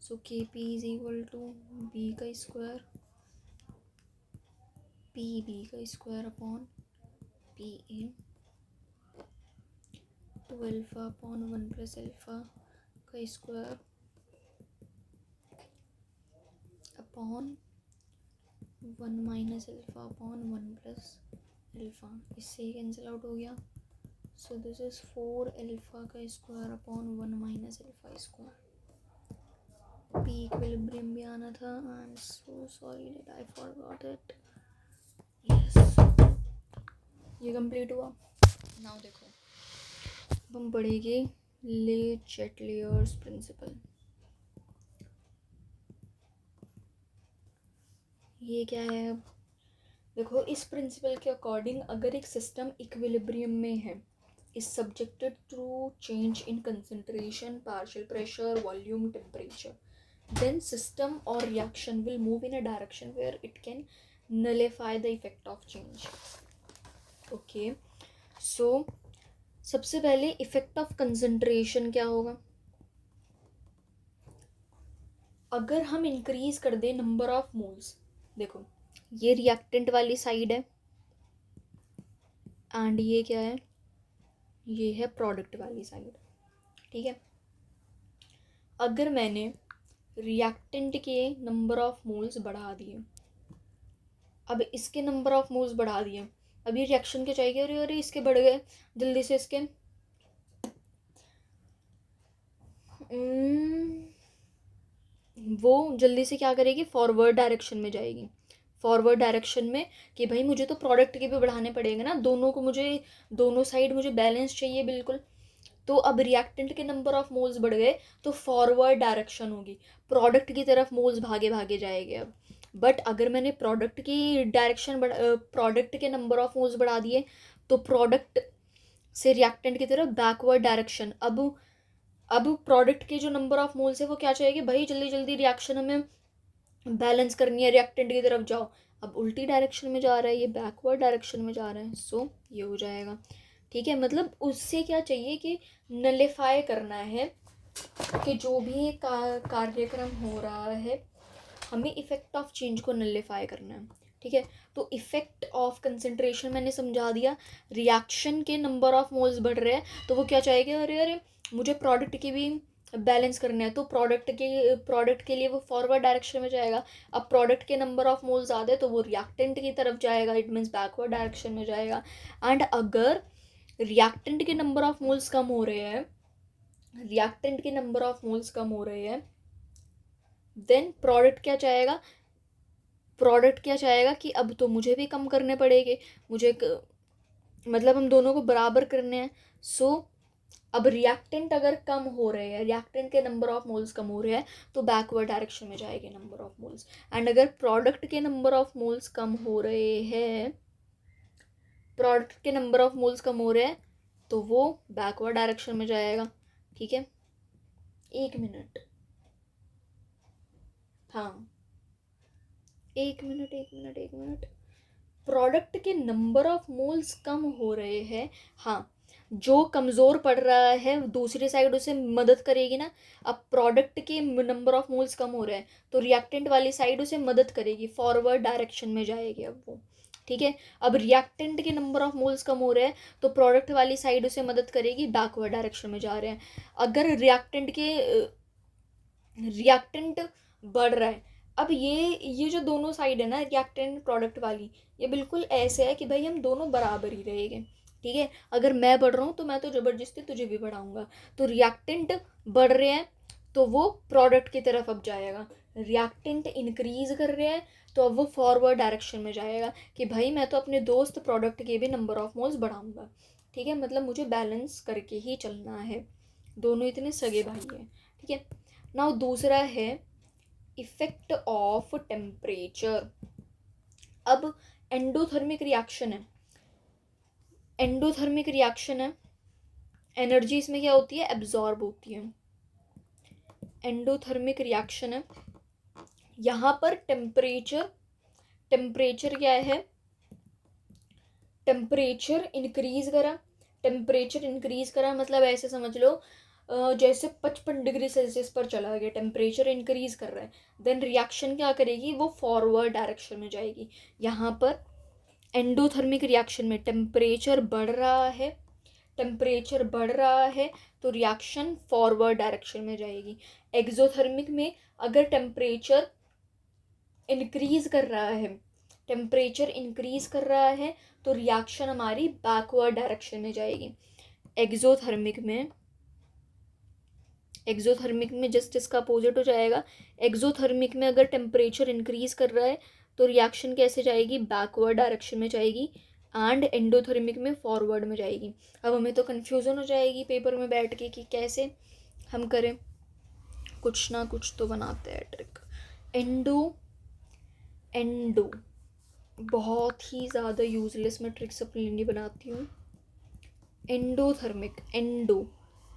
So Kp is equal to b का स्क्वायर Pb का square upon Pa, 2 alpha upon 1 plus alpha का square upon 1 minus alpha upon 1 plus alpha, इससे ही कैंसिल आउट हो गया। सो दिस इज 4 अल्फ़ा का square upon 1 minus alpha square. P equilibrium भी आना था, I am so sorry that I forgot it, yes. ये कंप्लीट हुआ। नाउ देखो अब हम पढ़ेंगे ले चैटलियर्स प्रिंसिपल। ये क्या है, अब देखो इस प्रिंसिपल के अकॉर्डिंग अगर एक सिस्टम इक्विलिब्रियम में है, is subjected to change in concentration, partial pressure, volume, temperature, then system or reaction will move in a direction where it can nullify the effect of change, okay। so सबसे पहले effect of concentration क्या होगा, अगर हम increase कर दें number of moles, देखो ये रिएक्टेंट वाली साइड है एंड ये क्या है ये है प्रोडक्ट वाली साइड, ठीक है। अगर मैंने रिएक्टेंट के नंबर ऑफ मोल्स बढ़ा दिए, अब इसके नंबर ऑफ मोल्स बढ़ा दिए, अब ये रिएक्शन क्या चाहिए, अरे अरे इसके बढ़ गए, जल्दी से इसके वो जल्दी से क्या करेगी, फॉरवर्ड डायरेक्शन में जाएगी। फॉरवर्ड डायरेक्शन में कि भाई मुझे तो प्रोडक्ट के भी बढ़ाने पड़ेंगे ना, दोनों को मुझे, दोनों साइड मुझे बैलेंस चाहिए बिल्कुल। तो अब रिएक्टेंट के नंबर ऑफ मोल्स बढ़ गए तो फॉरवर्ड डायरेक्शन होगी, प्रोडक्ट की तरफ मोल्स भागे भागे जाएंगे अब। बट अगर मैंने प्रोडक्ट की डायरेक्शन प्रोडक्ट के नंबर ऑफ मोल्स बढ़ा दिए तो प्रोडक्ट से रिएक्टेंट की तरफ बैकवर्ड डायरेक्शन। अब प्रोडक्ट के जो नंबर ऑफ मोल्स है वो क्या चाहिए, भाई जल्दी जल्दी रिएक्शन हमें बैलेंस करनी है, रिएक्टेंट की तरफ जाओ। अब उल्टी डायरेक्शन में जा रहा है, ये बैकवर्ड डायरेक्शन में जा रहा है, सो ये हो जाएगा, ठीक है। मतलब उससे क्या चाहिए कि नलिफाई करना है कि जो भी कार्यक्रम हो रहा है हमें इफेक्ट ऑफ चेंज को नलिफाई करना है, ठीक है। तो इफेक्ट ऑफ कंसंट्रेशन मैंने समझा दिया, रिएक्शन के नंबर ऑफ मोल्स बढ़ रहे हैं तो वो क्या चाहेगा, अरे अरे मुझे प्रोडक्ट की भी बैलेंस करना है, तो प्रोडक्ट के लिए वो फॉरवर्ड डायरेक्शन में जाएगा। अब प्रोडक्ट के नंबर ऑफ मोल्स ज़्यादा है तो वो रिएक्टेंट की तरफ जाएगा, इट मीन्स बैकवर्ड डायरेक्शन में जाएगा। एंड अगर रिएक्टेंट के नंबर ऑफ मोल्स कम हो रहे हैं, रिएक्टेंट के नंबर ऑफ मोल्स कम हो रहे हैं, देन प्रोडक्ट क्या चाहेगा कि अब तो मुझे भी कम करने पड़ेंगे, मतलब हम दोनों को बराबर करने हैं। सो अब रिएक्टेंट अगर कम हो रहे हैं, रिएक्टेंट के नंबर ऑफ मोल्स कम हो रहे हैं तो बैकवर्ड डायरेक्शन में जाएंगे नंबर ऑफ मोल्स। एंड अगर प्रोडक्ट के नंबर ऑफ मोल्स कम हो रहे हैं, प्रोडक्ट के नंबर ऑफ मोल्स कम हो रहे हैं तो वो बैकवर्ड डायरेक्शन में जाएगा, ठीक है। 1 मिनट, हाँ 1 मिनट। प्रोडक्ट के नंबर ऑफ मोल्स कम हो रहे हैं, हाँ जो कमज़ोर पड़ रहा है दूसरी साइड उसे मदद करेगी ना। अब प्रोडक्ट के नंबर ऑफ मोल्स कम हो रहे हैं तो रिएक्टेंट वाली साइड उसे मदद करेगी, फॉरवर्ड डायरेक्शन में जाएगी अब वो, ठीक है। अब रिएक्टेंट के नंबर ऑफ मोल्स कम हो रहे हैं तो प्रोडक्ट वाली साइड उसे मदद करेगी, बैकवर्ड डायरेक्शन में जा रहे हैं। अगर रिएक्टेंट बढ़ रहा है, अब ये जो दोनों साइड है ना रिएक्टेंट प्रोडक्ट वाली, ये बिल्कुल ऐसे है कि भाई हम दोनों बराबर ही रहेंगे, ठीक है। अगर मैं बढ़ रहा हूँ तो मैं तो ज़बरदस्ती तुझे भी बढ़ाऊंगा, तो रिएक्टेंट बढ़ रहे हैं तो वो प्रोडक्ट की तरफ अब जाएगा, रिएक्टेंट इंक्रीज कर रहे हैं तो अब वो फॉरवर्ड डायरेक्शन में जाएगा कि भाई मैं तो अपने दोस्त प्रोडक्ट के भी नंबर ऑफ मोल्स बढ़ाऊंगा, ठीक है। मतलब मुझे बैलेंस करके ही चलना है, दोनों इतने सगे भाई हैं, ठीक है। नाउ दूसरा है इफेक्ट ऑफ टेम्परेचर। अब एंडोथर्मिक रिएक्शन है, एनर्जी इसमें क्या होती है, एब्जॉर्ब होती है। एंडोथर्मिक रिएक्शन है, यहाँ पर टेम्परेचर क्या है, टेम्परेचर इंक्रीज करा मतलब ऐसे समझ लो जैसे 55 डिग्री सेल्सियस पर चला गया, टेम्परेचर इंक्रीज कर रहा है, देन रिएक्शन क्या करेगी, वो फॉरवर्ड डायरेक्शन में जाएगी। यहाँ पर एंडोथर्मिक रिएक्शन में टेम्परेचर बढ़ रहा है तो रिएक्शन फॉरवर्ड डायरेक्शन में जाएगी। एक्सोथर्मिक में अगर टेम्परेचर इंक्रीज कर रहा है तो रिएक्शन हमारी बैकवर्ड डायरेक्शन में जाएगी। एक्सोथर्मिक में जस्ट इसका अपोजिट हो जाएगा। एक्सोथर्मिक में अगर टेम्परेचर इंक्रीज कर रहा है तो रिएक्शन कैसे जाएगी, बैकवर्ड डायरेक्शन में जाएगी, एंड एंडोथर्मिक में फॉरवर्ड में जाएगी। अब हमें तो कन्फ्यूज़न हो जाएगी पेपर में बैठ के कि कैसे हम करें, कुछ ना कुछ तो बनाते हैं ट्रिक। एंडो बहुत ही ज़्यादा यूजलेस मैं ट्रिक्स अपने लिए बनाती हूँ। एंडोथर्मिक,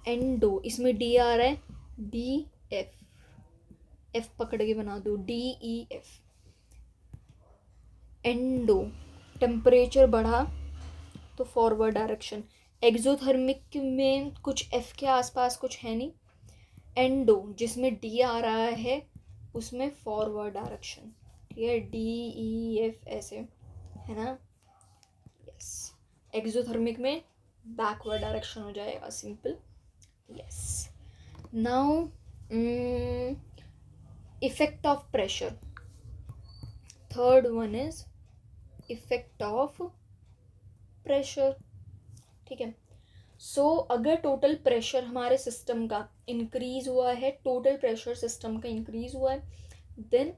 एंडो इसमें डी आ रहा है, डी एफ पकड़ के बना दो, DEF। एंडो टेम्परेचर बढ़ा तो फॉरवर्ड डायरेक्शन, एक्सोथर्मिक में कुछ F के आसपास कुछ है नहीं, एंडो जिसमें D आ रहा है उसमें फॉरवर्ड डायरेक्शन, ठीक है, DEF ऐसे है ना, यस। एक्सोथर्मिक में बैकवर्ड डायरेक्शन हो जाएगा, simple. Yes. Now effect of pressure, third one is effect of pressure. ठीक है। सो अगर टोटल प्रेशर हमारे सिस्टम का इंक्रीज हुआ है, टोटल प्रेशर सिस्टम का इंक्रीज हुआ है, then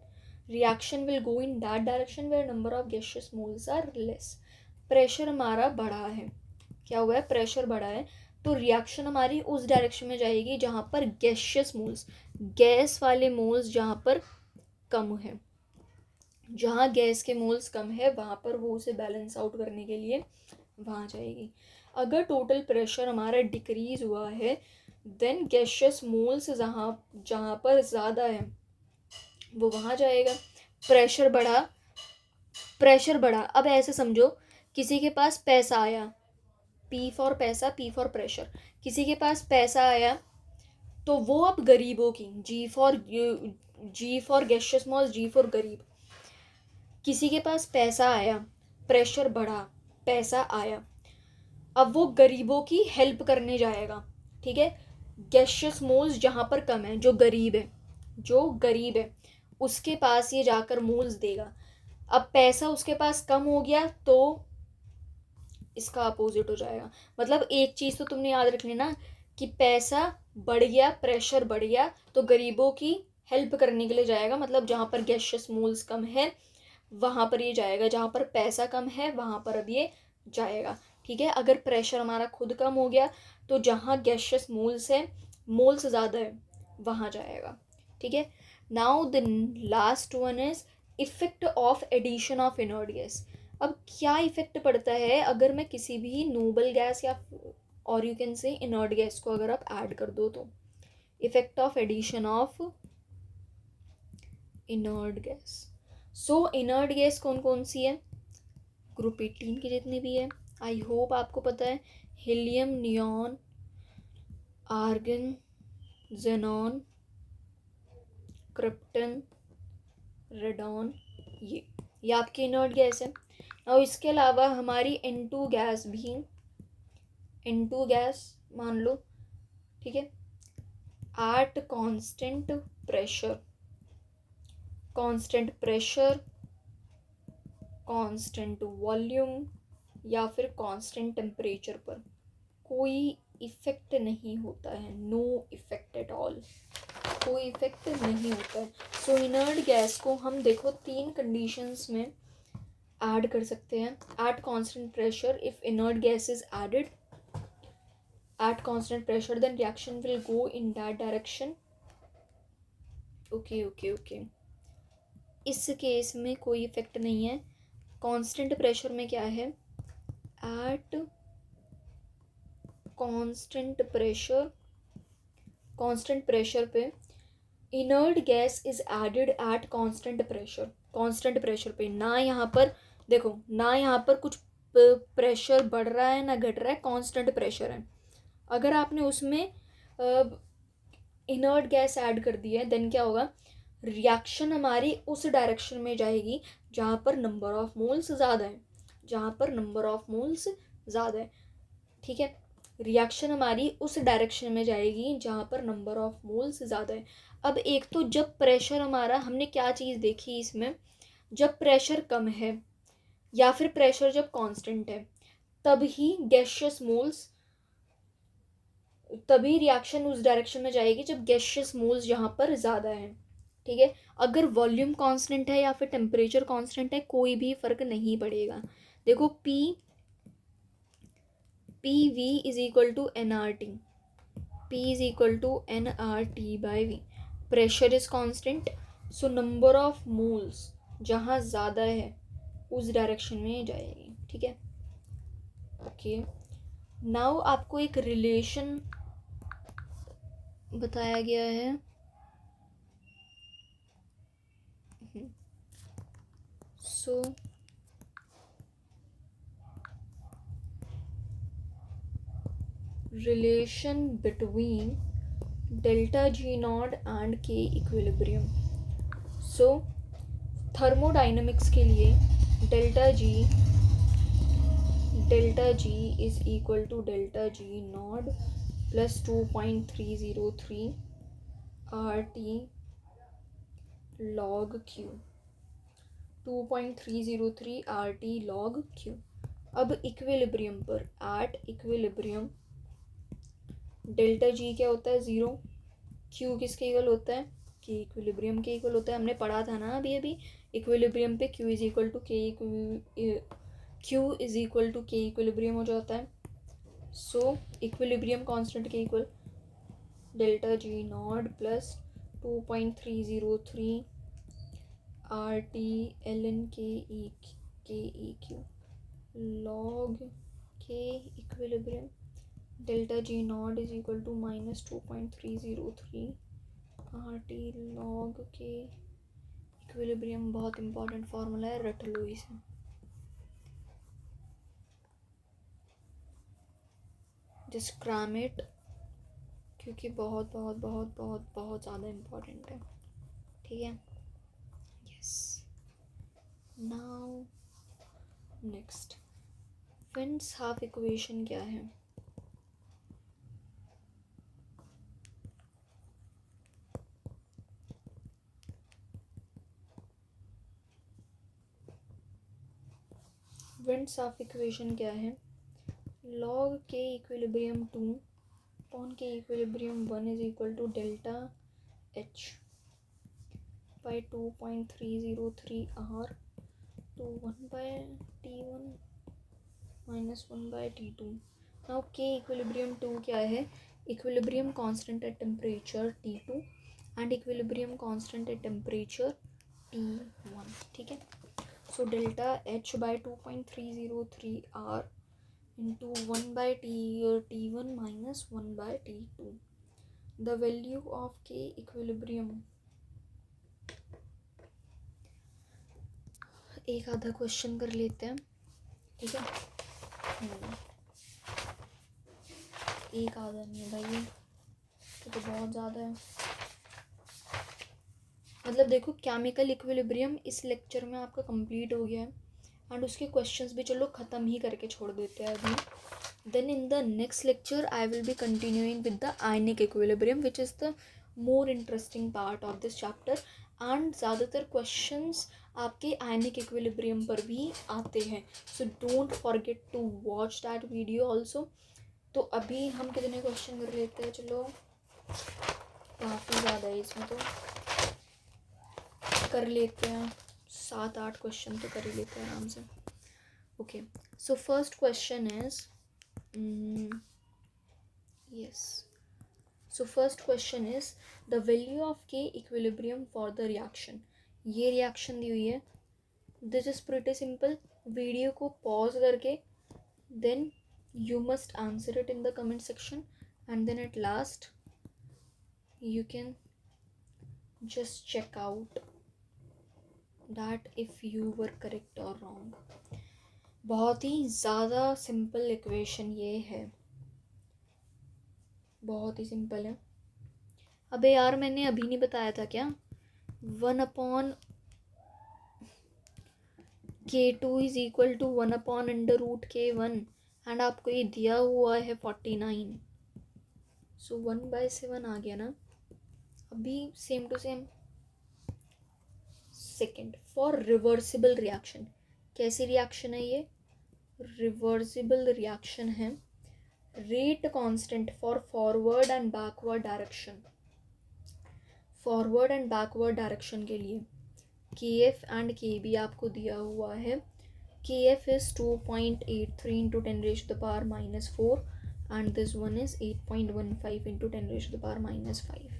reaction will go in that direction where number of gaseous moles are less. Pressure हमारा बढ़ा है, क्या हुआ है, प्रेशर बढ़ा है, तो रिएक्शन हमारी उस डायरेक्शन में जाएगी जहाँ पर गैसियस मोल्स, गैस वाले मोल्स जहाँ पर कम है, जहाँ गैस के मोल्स कम है वहाँ पर वो उसे बैलेंस आउट करने के लिए वहाँ जाएगी। अगर टोटल प्रेशर हमारा डिक्रीज हुआ है, देन गैसियस मोल्स जहाँ पर ज़्यादा है वो वहाँ जाएगा। प्रेशर बढ़ा, प्रेशर बढ़ा, अब ऐसे समझो किसी के पास पैसा आया, पी फॉर पैसा, पी फॉर प्रेशर, किसी के पास पैसा आया तो वो अब गरीबों की, G for gaseous moles, G for गरीब, किसी के पास पैसा आया, प्रेशर बढ़ा, पैसा आया, अब वो गरीबों की हेल्प करने जाएगा। ठीक है। गैसियस मोल्स जहाँ पर कम है, जो गरीब है, जो गरीब है उसके पास ये जाकर मोल्स देगा। अब पैसा उसके पास कम हो गया तो इसका अपोजिट हो जाएगा। मतलब एक चीज़ तो तुमने याद रखनी ना कि पैसा बढ़ गया, प्रेशर बढ़ गया तो गरीबों की हेल्प करने के लिए जाएगा, मतलब जहाँ पर गैसियस मोल्स कम है वहाँ पर ये जाएगा, जहाँ पर पैसा कम है वहाँ पर अब ये जाएगा। ठीक है। अगर प्रेशर हमारा खुद कम हो गया तो जहाँ गैसियस मोल्स है, मोल्स ज़्यादा है, वहाँ जाएगा। ठीक है। Now the last one is effect of addition of inert gas. अब क्या इफेक्ट पड़ता है अगर मैं किसी भी नोबल गैस या और you can say inert gas को अगर आप ऐड कर दो तो। Effect of addition of inert gas. So inert gas कौन कौन सी है, ग्रुप 18 की जितनी भी है, आई होप आपको पता है, helium, neon, argon, xenon, krypton, radon, ये आपकी इनर्ट गैस है। और इसके अलावा हमारी N2 गैस भी, N2 गैस मान लो, ठीक है, at constant pressure, constant pressure, constant volume या फिर कांस्टेंट टेम्परेचर पर कोई इफेक्ट नहीं होता है, नो इफेक्ट एट ऑल, कोई इफेक्ट नहीं होता है। सो इनर्ट गैस को हम देखो 3 कंडीशंस में ऐड कर सकते हैं। At constant pressure, if inert gas is added at constant pressure then reaction will go in that direction. Okay, इस केस में कोई इफेक्ट नहीं है। कांस्टेंट प्रेशर में क्या है, एट कांस्टेंट प्रेशर पे inert gas is added at constant pressure पे ना यहाँ पर देखो, ना यहाँ पर कुछ प्रेशर बढ़ रहा है ना घट रहा है, कांस्टेंट प्रेशर है। अगर आपने उसमें इनर्ट गैस ऐड कर दी है देन क्या होगा, रिएक्शन हमारी उस डायरेक्शन में जाएगी जहाँ पर नंबर ऑफ मोल्स ज़्यादा है, जहाँ पर नंबर ऑफ मोल्स ज़्यादा है। ठीक है। रिएक्शन हमारी उस डायरेक्शन में जाएगी जहाँ पर नंबर ऑफ मोल्स ज़्यादा है। अब एक तो जब प्रेशर हमारा, हमने क्या चीज़ देखी इसमें, जब प्रेशर कम है या फिर प्रेशर जब कांस्टेंट है तभी गैसियस मोल्स, तभी रिएक्शन उस डायरेक्शन में जाएगी जब गैसियस मोल्स यहाँ पर ज़्यादा है। ठीक है। अगर वॉल्यूम कांस्टेंट है या फिर टेम्परेचर कांस्टेंट है कोई भी फ़र्क नहीं पड़ेगा। देखो P V is equal to N R T, P is equal to N R T by V, pressure is constant, so number of moles जहाँ ज़्यादा है उस डायरेक्शन में जाएगी। ठीक है। ओके, नाउ आपको एक रिलेशन बताया गया है, सो relation between delta G naught and K equilibrium. So thermodynamics के लिए delta G delta G is equal to delta G naught plus 2.303 R T log Q, 2.303 R T log Q. अब equilibrium पर, at equilibrium delta G क्या होता है, zero. Q किसके equal होता है, के इक्विलिब्रियम के इक्वल होता है। हमने पढ़ा था ना अभी अभी इक्विलिब्रियम पे Q is equal to K, Q is equal to K equilibrium हो जाता है। सो इक्विलिब्रियम कांस्टेंट के equal delta G naught plus 2.303 R T L N K E Q log K equilibrium delta G naught is equal to minus 2.303 R T log K equilibrium. बहुत important formula है, रट लो इसे। Just cram it, क्योंकि बहुत बहुत बहुत बहुत बहुत ज़्यादा इम्पॉर्टेंट है, ठीक है। Yes, now next, van't Hoff equation क्या है। वेन्स हाफ इक्वेशन क्या है, log K equilibrium 2 upon K equilibrium 1 is equal to delta H by 2.303 R to 1 by T1 minus 1 by T2. Now K equilibrium 2 क्या है, equilibrium constant at temperature T2 and equilibrium constant at temperature T1, ठीक है। So delta H by 2.303 R into 1 by T1 minus 1 by T2. The value of K equilibrium, एक आधा question कर लेते हैं, ठीक है। एक आधा नहीं है भाई, तो बहुत ज़्यादा है। मतलब देखो, केमिकल इक्विलिब्रियम इस लेक्चर में आपका कंप्लीट हो गया है एंड उसके क्वेश्चंस भी चलो ख़त्म ही करके छोड़ देते हैं अभी। Then in the next lecture I will be continuing with the ionic equilibrium which is the more interesting part of this chapter. And ज़्यादातर क्वेश्चंस आपके आयनिक इक्विलिब्रियम पर भी आते हैं, so don't forget to watch that video also. तो अभी हम कितने क्वेश्चन कर लेते हैं, चलो काफ़ी ज़्यादा है इसमें, तो कर लेते हैं 7-8 क्वेश्चन तो कर ही लेते हैं आराम से। Okay, so first question is yes, so first question is the value of के इक्विलिब्रियम फॉर द रिएक्शन। ये रिएक्शन दी हुई है, this is pretty simple. Video को पॉज करके then you must answer it in the comment section, and then at last you can just check out that if you were correct or wrong. बहुत ही ज़्यादा simple equation ये है, बहुत ही simple है। अबे यार मैंने अभी नहीं बताया था क्या, 1/K2 is equal to 1/√K1 and आपको ये दिया हुआ है 49, सो 1/7 आ गया ना। अभी same to same. Second, for reversible reaction, कैसी रिएक्शन है ये, रिवर्सिबल रिएक्शन है। Rate constant for forward and backward direction, forward and backward direction के लिए KF एंड KB आपको दिया हुआ है। KF is 2.83 into 10 raised to the power minus 4 and this one is 8.15 into 10 raised to the power minus 5।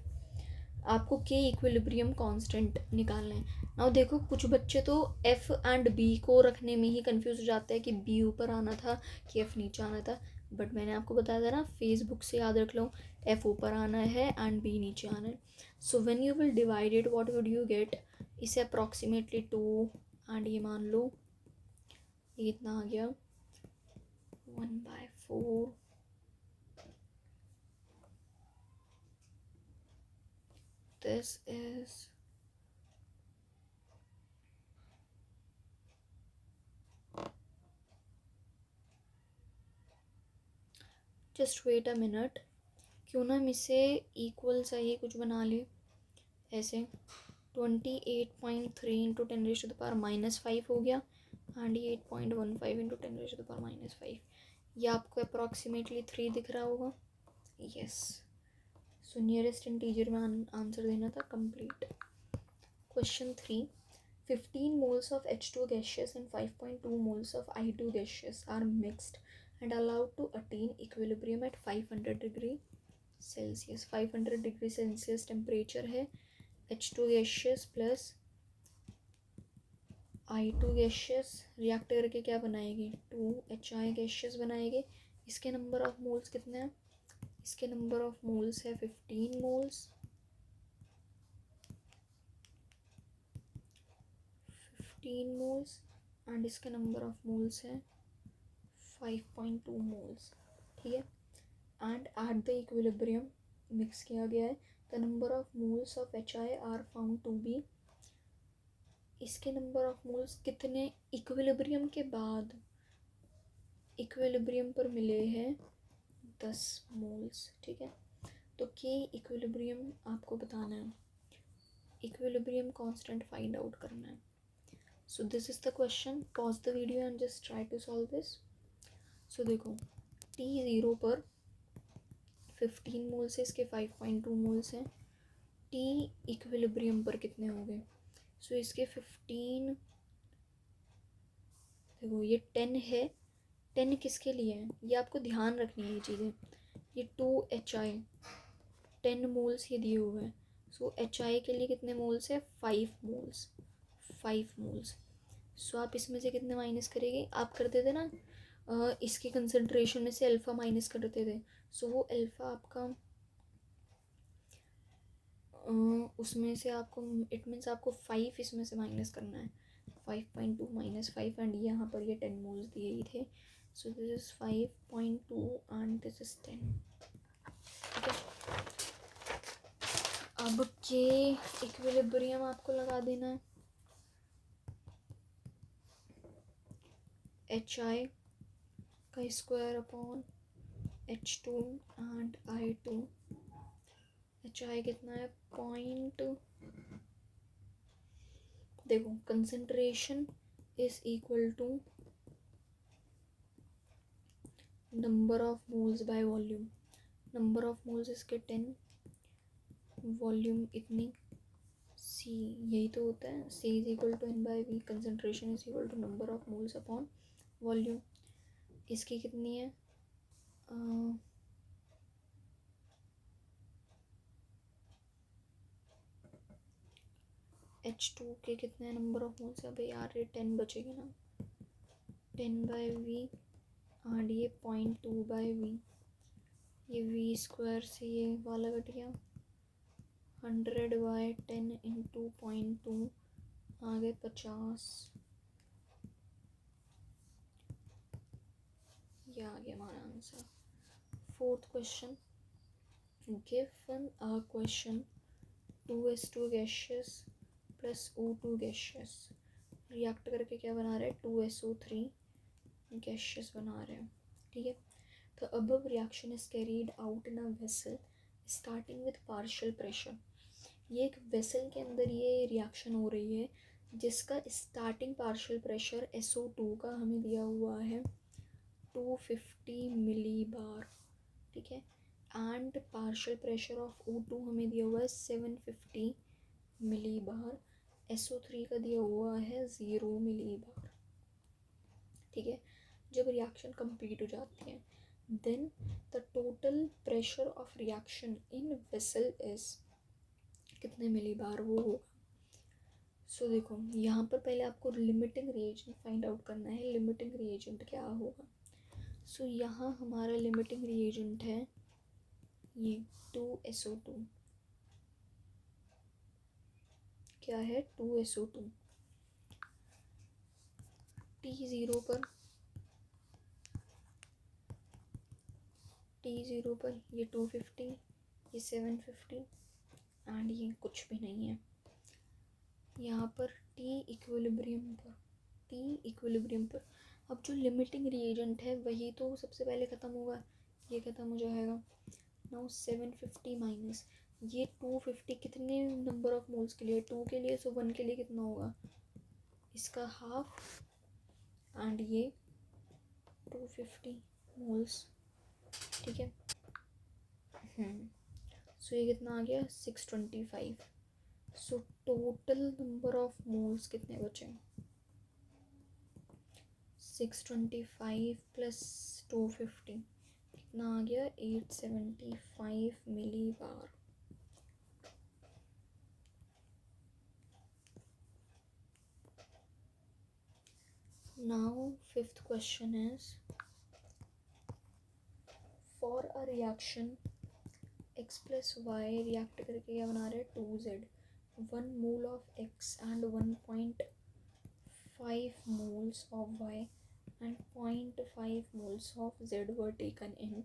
आपको K equilibrium constant निकालना है। Now देखो, कुछ बच्चे तो F एंड B को रखने में ही कंफ्यूज हो जाते हैं कि B ऊपर आना था कि F नीचे आना था, बट मैंने आपको बताया था ना, फेसबुक से याद रख लो, F ऊपर आना है एंड B नीचे आना है। So when you will divide it, what would you get, इसे अप्रॉक्सीमेटली 2 एंड ये मान लो ये इतना आ गया 1/4, this is just wait a minute, क्यों ना हम इसे इक्वल सा ही कुछ बना ले ऐसे। 28.3 इंटू 10⁻⁻5 हो गया, एंड ये 8.15 इंटू 10⁻⁻5, ये आपको अप्रॉक्सीमेटली 3 दिख रहा होगा। यस, सो नियरेस्ट इंटीजर में आंसर देना था complete. Question 3, 15 moles of H2 gaseous and 5.2 moles of I2 gaseous are mixed and allowed to attain equilibrium at 500 degree Celsius। 500 degree Celsius temperature है, H2 gaseous plus I2 gaseous react करके क्या बनाएगी, 2HI gaseous बनाएगी। इसके number of moles कितने हैं, इसके number of moles है 15 मोल्स, 15 मोल्स, एंड इसके नंबर ऑफ मोल्स है 5.2 मोल्स। ठीक है, and at the equilibrium mix किया गया है, the number of moles of HI are found to be, इसके नंबर ऑफ मोल्स कितने इक्विलिब्रियम के बाद, इक्विलिब्रियम पर मिले हैं 10 मोल्स। ठीक है, तो के इक्विलिब्रियम आपको बताना है, इक्विलिब्रियम कांस्टेंट फाइंड आउट करना है। So this is the question, pause the video and just try to solve this. So देखो, T0 पर 15 मोल्स है, इसके 5.2 मोल्स हैं। T इक्विलिब्रियम पर कितने हो गए, सो इसके 15, देखो ये 10 है, 10 किसके लिए है, ये आपको ध्यान रखनी है ये चीज़ें। ये 2HI 10 मोल्स ये दिए हुए हैं, सो HI के लिए कितने मोल्स है, 5 मोल्स, 5 मोल्स। सो आप इसमें से कितने माइनस करेंगे, आप करते थे ना इसकी कंसंट्रेशन में से अल्फ़ा माइनस करते थे, सो वो अल्फ़ा आपका उसमें से आपको, इट मीन्स आपको 5 इसमें से माइनस करना है, 5.2 माइनस 5, एंड यहाँ पर ये 10 मोल्स दिए ही थे, सो this is 5.2 and this is 10। ठीक है, अब के इक्विलिब्रियम आपको लगा देना है, HI का square upon H2 and I2। HI कितना है, पॉइंट, देखो concentration is equal to number of moles by volume, number of moles इसके 10, वॉल्यूम इतनी, C यही तो होता है, C is equal to N/V, concentration is equal to number of moles upon volume. इसकी कितनी है, H2 के कितने नंबर ऑफ मोल्स है, भाई यार ये 10 बचेगी ना, 10/V, एंड ये 0.2/V, ये V स्क्वायर से ये वाला कट गया, 100/10 इंटू 0.2, आगे 50, ये आ गया हमारा answer. Fourth question, given a question 2s2 gaseous plus O2 gaseous, react करके क्या बना रहे हैं, 2SO3 गैशियस बना रहे हैं। ठीक है, तो above reaction is carried out in a vessel starting with partial pressure, ये एक वेसल के अंदर ये रिएक्शन हो रही है जिसका स्टार्टिंग पार्शियल प्रेशर SO2 का हमें दिया हुआ है 250 मिली बार। ठीक है, and partial pressure of O2 हमें दिया हुआ है 750 मिली बार, SO3 का दिया हुआ है 0 मिली बार। ठीक है, जब रिएक्शन कंप्लीट हो जाती है, then the total pressure of reaction in vessel is, कितने मिली बार वो होगा। सो देखो यहाँ पर पहले आपको लिमिटिंग रिएजेंट फाइंड आउट करना है, लिमिटिंग रिएजेंट क्या होगा। सो यहाँ हमारा लिमिटिंग रिएजेंट है ये 2SO2, क्या है 2SO2, T0 पर, T0 पर ये 250, ये 750, एंड ये कुछ भी नहीं है। यहाँ पर T इक्विलिब्रियम पर, T इक्विलिब्रियम पर अब जो लिमिटिंग रिएजेंट है वही तो सबसे पहले ख़त्म होगा, ये खत्म हो जाएगा। नाउ 750 माइनस ये 250 कितने नंबर ऑफ मोल्स के लिए, 2 के लिए, सो 1 के लिए कितना होगा, इसका हाफ, एंड ये 250 मोल्स, ठीक है। सो ये कितना आ गया 625। So total number of moles कितने बचे, 625 प्लस 250 कितना आ गया 875 millibar. Now fifth question is for a reaction x plus Y react करके क्या बना रहे हैं 2z, 1 mole of x and 1.5 moles of y and 0.5 moles of z were taken in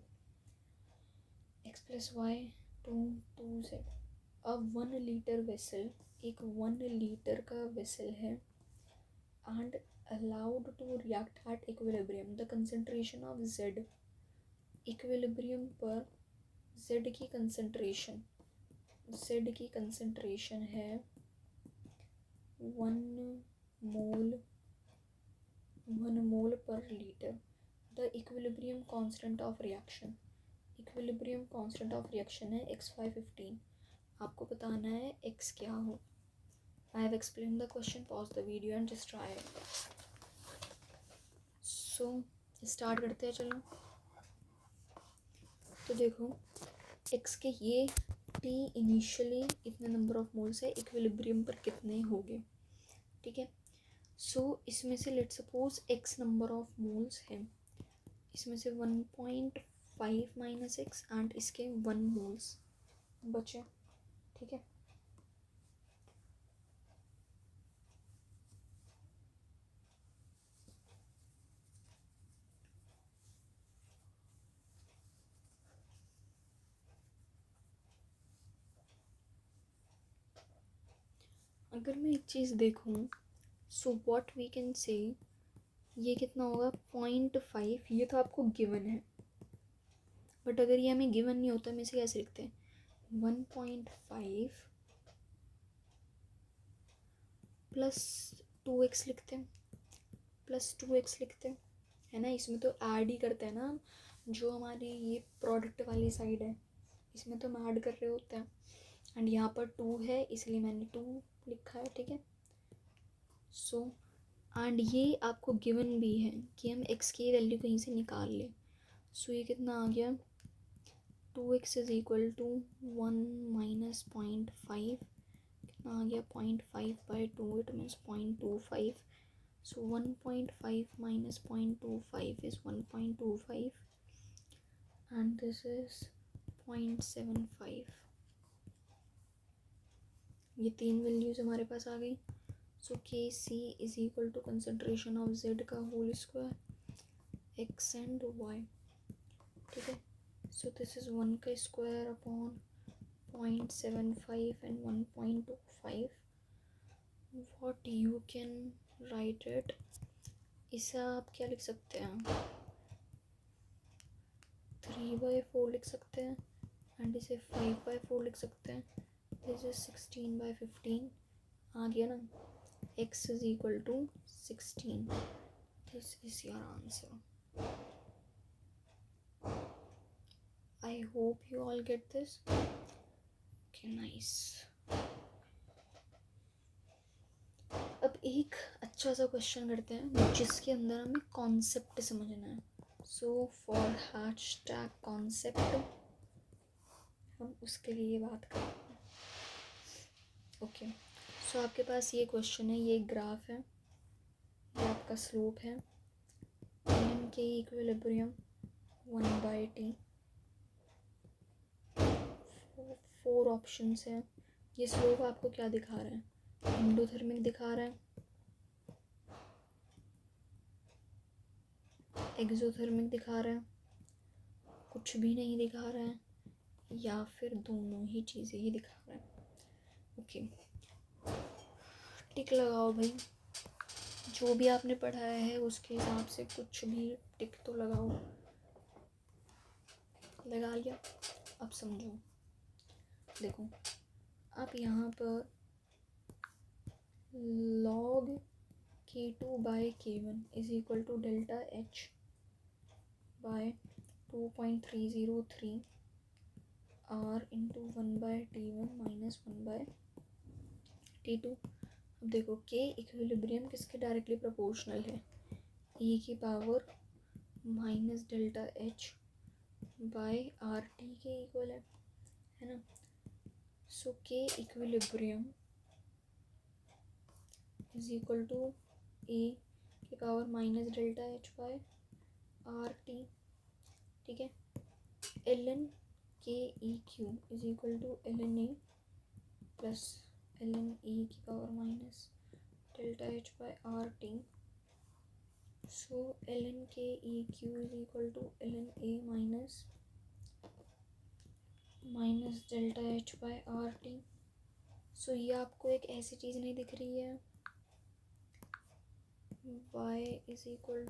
x plus y to 2z। अब 1 litre vessel, एक 1 litre का vessel है, and allowed to react at equilibrium, the concentration of z, equilibrium पर z की concentration है 1 मोल पर litre. The equilibrium constant of reaction है x515। आपको बताना है x क्या हो। I have explain the question, pause the video and just try. So start करते हैं, चलो। तो देखो x के ये t इनिशियली इतने नंबर ऑफ मोल्स है, इक्विलिब्रियम पर कितने हो गए, ठीक है। सो इसमें से let suppose x number of moles है, इसमें से 1.5 माइनस एक्स एंड इसके 1 मोल्स बचे, ठीक है। अगर मैं एक चीज़ देखूँ, so what we can say, ये कितना होगा 0.5, ये तो आपको गिवन है, बट अगर ये हमें गिवन नहीं होता, हम इसे कैसे लिखते हैं 1.5 प्लस 2x लिखते हैं, है ना। इसमें तो ऐड ही करते हैं ना, जो हमारी ये प्रोडक्ट वाली साइड है इसमें तो हम ऐड कर रहे होते हैं, एंड यहाँ पर 2 है इसलिए मैंने 2 लिखा है, ठीक है। सो एंड ये आपको गिवन भी है कि हम x की वैल्यू कहीं से निकाल लें। सो ये कितना आ गया 2x is equal to 1 minus 0.5, कितना आ गया 0.5/2, it means 0.25। So 1.5 minus 0.25 is 1.25 and this is 0.75। ये 3 वैल्यूज हमारे पास आ गई। सो Kc is equal to concentration of Z का whole square x and y, ठीक है। सो दिस इज 1 का square upon 0.75 and 1.25। What you can write it, इसे आप क्या लिख सकते हैं 3/4 लिख सकते हैं, एंड इसे 5/4 लिख सकते हैं। दिस इज 16/15 आ गया ना, x is equal to 16। This is your answer. I hope you all get this. Okay nice. अब एक अच्छा सा क्वेश्चन करते हैं जिसके अंदर हमें कॉन्सेप्ट समझना है। सो फॉर हैशटैग कॉन्सेप्ट हम उसके लिए बात करते हैं, ओके। सो आपके पास ये क्वेश्चन है, ये ग्राफ है, ये आपका स्लोप है, एम के इक्विलिब्रियम 1/t, 4 ऑप्शंस हैं। ये स्लोप आपको क्या दिखा रहा है, एंडोथर्मिक दिखा रहा है, एक्सोथर्मिक दिखा रहा है, कुछ भी नहीं दिखा रहा है, या फिर दोनों ही चीज़ें ही दिखा रहा है, ओके। टिक लगाओ भाई, जो भी आपने पढ़ाया है उसके हिसाब से कुछ भी टिक तो लगाओ। लगा लिया। अब समझो, देखो आप यहाँ पर log k2 by k1 is equal to delta h by 2.303 r into 1 by t1 minus 1 by t2। अब देखो k इक्विलिब्रियम किसके डायरेक्टली प्रोपोर्शनल है, e की power minus delta h by R T के इक्वल है ना। So K equilibrium is equal to A की power minus delta H by R T, ठीक है। L N K E Q is equal to L N A plus L N E की power minus delta H by R T. So L N K E Q is equal to L N A minus delta H by R T. So ये आपको एक ऐसी चीज़ नहीं दिख रही है, y is equal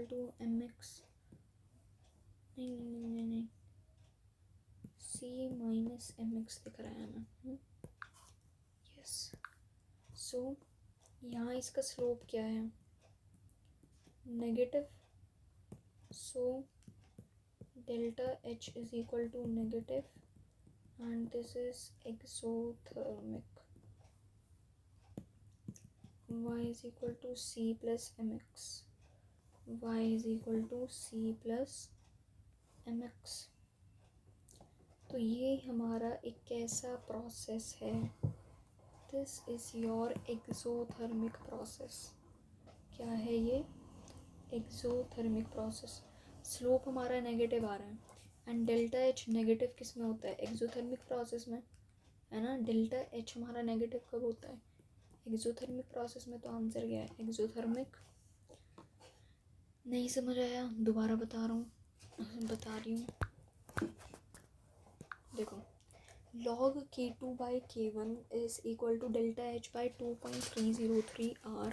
to M X, नहीं, C minus M x दिख रहा है हमें। यस, सो यहाँ इसका स्लोप क्या है, negative. So delta H is equal to negative and this is exothermic. y is equal to c plus mx, y is equal to c plus mx। तो ये हमारा एक कैसा प्रोसेस है, this is your exothermic process. क्या है ये, exothermic process. Slope हमारा नेगेटिव आ रहा है एंड डेल्टा एच नेगेटिव किस में होता है, एक्सोथर्मिक प्रोसेस में, है ना। डेल्टा एच हमारा नेगेटिव कब होता है, एक्सोथर्मिक प्रोसेस में। तो आंसर क्या है, एक्सोथर्मिक। नहीं समझ आया, दोबारा बता रही हूँ। देखो log k2 by k1 is equal to delta h by 2.303 r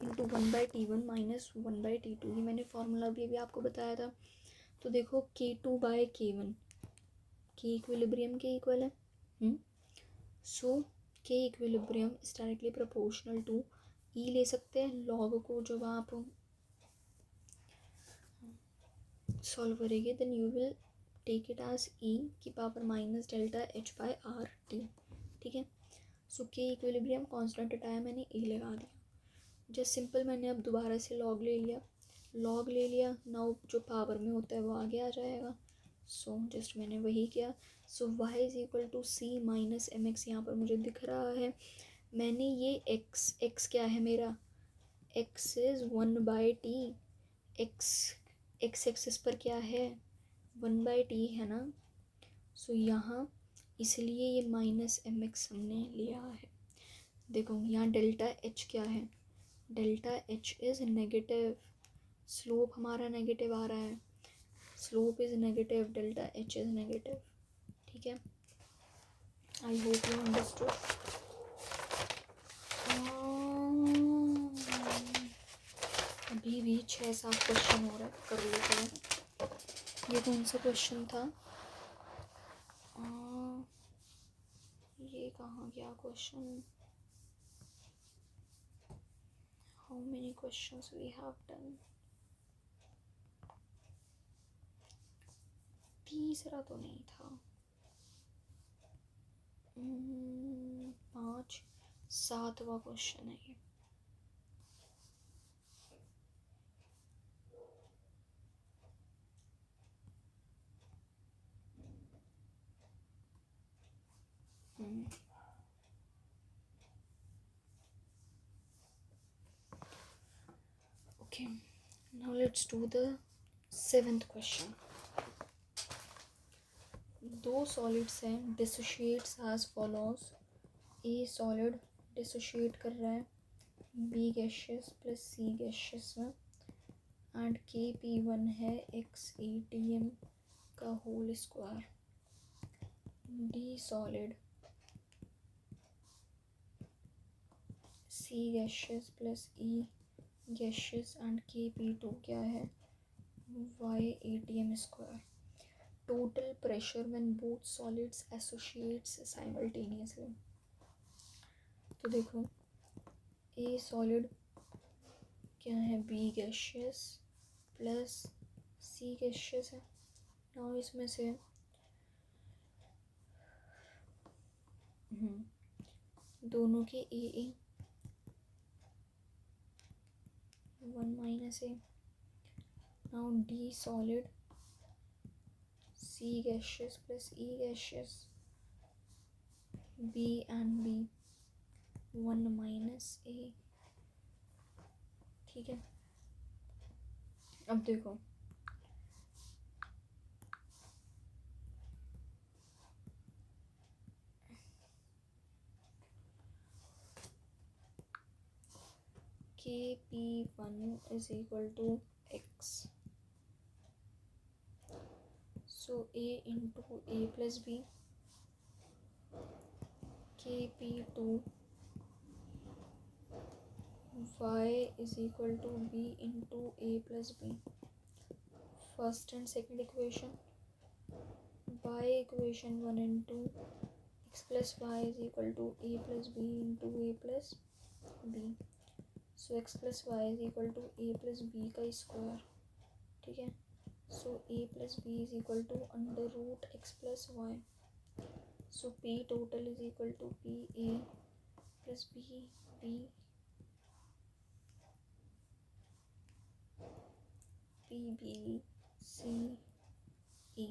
into 1 by t1 minus 1 by t2। ये मैंने फॉर्मूला भी आपको बताया था। तो देखो k2 by k1 k equilibrium के इक्वल है। So k equilibrium is directly proportional to e ले सकते हैं। log को जब आप सॉल्व करेंगे then you will take it as e की power minus delta H by R T, ठीक है। सो के इक्विलिब्रियम कांस्टेंट हटाया मैंने, e लगा दिया। जस्ट सिंपल मैंने अब दोबारा से log ले लिया, नाउ जो पावर में होता है वो आगे आ जाएगा। सो जस्ट मैंने वही किया। So y is equal to C minus M X यहाँ पर मुझे दिख रहा है। मैंने ये x क्या है मेरा, x is 1 by T, x axis पर क्या है 1 बाई टी है ना। सो यहाँ इसलिए ये माइनस एम एक्स हमने लिया है। देखो यहाँ डेल्टा एच क्या है, delta H is negative, slope हमारा नेगेटिव आ रहा है, slope is negative, delta H is negative, ठीक है। आई होप यू अंडरस्टूड। अभी भी 6-7 क्वेश्चन हो रहा है, कर लेते हैं। ये कौन सा क्वेश्चन था, ये कहाँ गया question, how many questions we have done. तीसरा तो नहीं था, 5, 7वां क्वेश्चन है ये। Okay, now let's do the 7th question. दो सॉलिड्स हैं, dissociates as follows. A solid dissociate कर रहा है B gaseous plus C gaseous में एंड KP1 है XATM का whole square. D solid C gaseous plus E gaseous and Kp2 क्या है, y ATM². Total pressure when both solids associates simultaneously. तो देखो A solid क्या है, B gaseous plus C gaseous है. नाउ इसमें से दोनों के A 1 minus A. Now D solid C gaseous plus E gaseous, B and B 1 minus A. ठीक है. अब देखो Kp1 is equal to X. So A into A plus B, Kp2 Y is equal to B into A plus B. First and second equation, by equation 1 and 2, X plus Y is equal to A plus B into A plus B. So X plus Y is equal to A plus B का square. ठीक है. So A plus B is equal to under root X plus Y. So P total is equal to P A plus B B P B C E.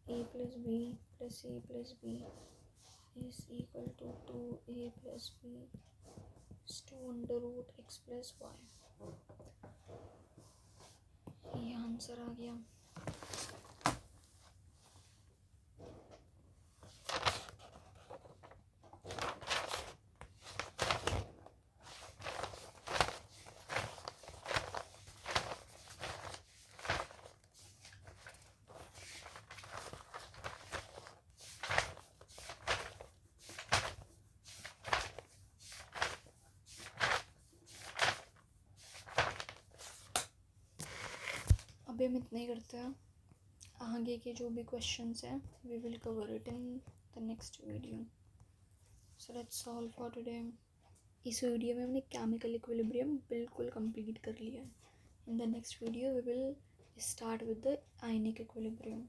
A plus B plus A plus B is equal to 2A plus B is 2 under root X plus Y. ये answer आ गया. अभी हम इतना ही करते हैं. आगे के जो भी क्वेश्चंस हैं we will cover it in the next video. So let's all for today. इस वीडियो में हमने केमिकल इक्विलिब्रियम बिल्कुल कंप्लीट कर लिया है. In the next video we will start with the ionic equilibrium.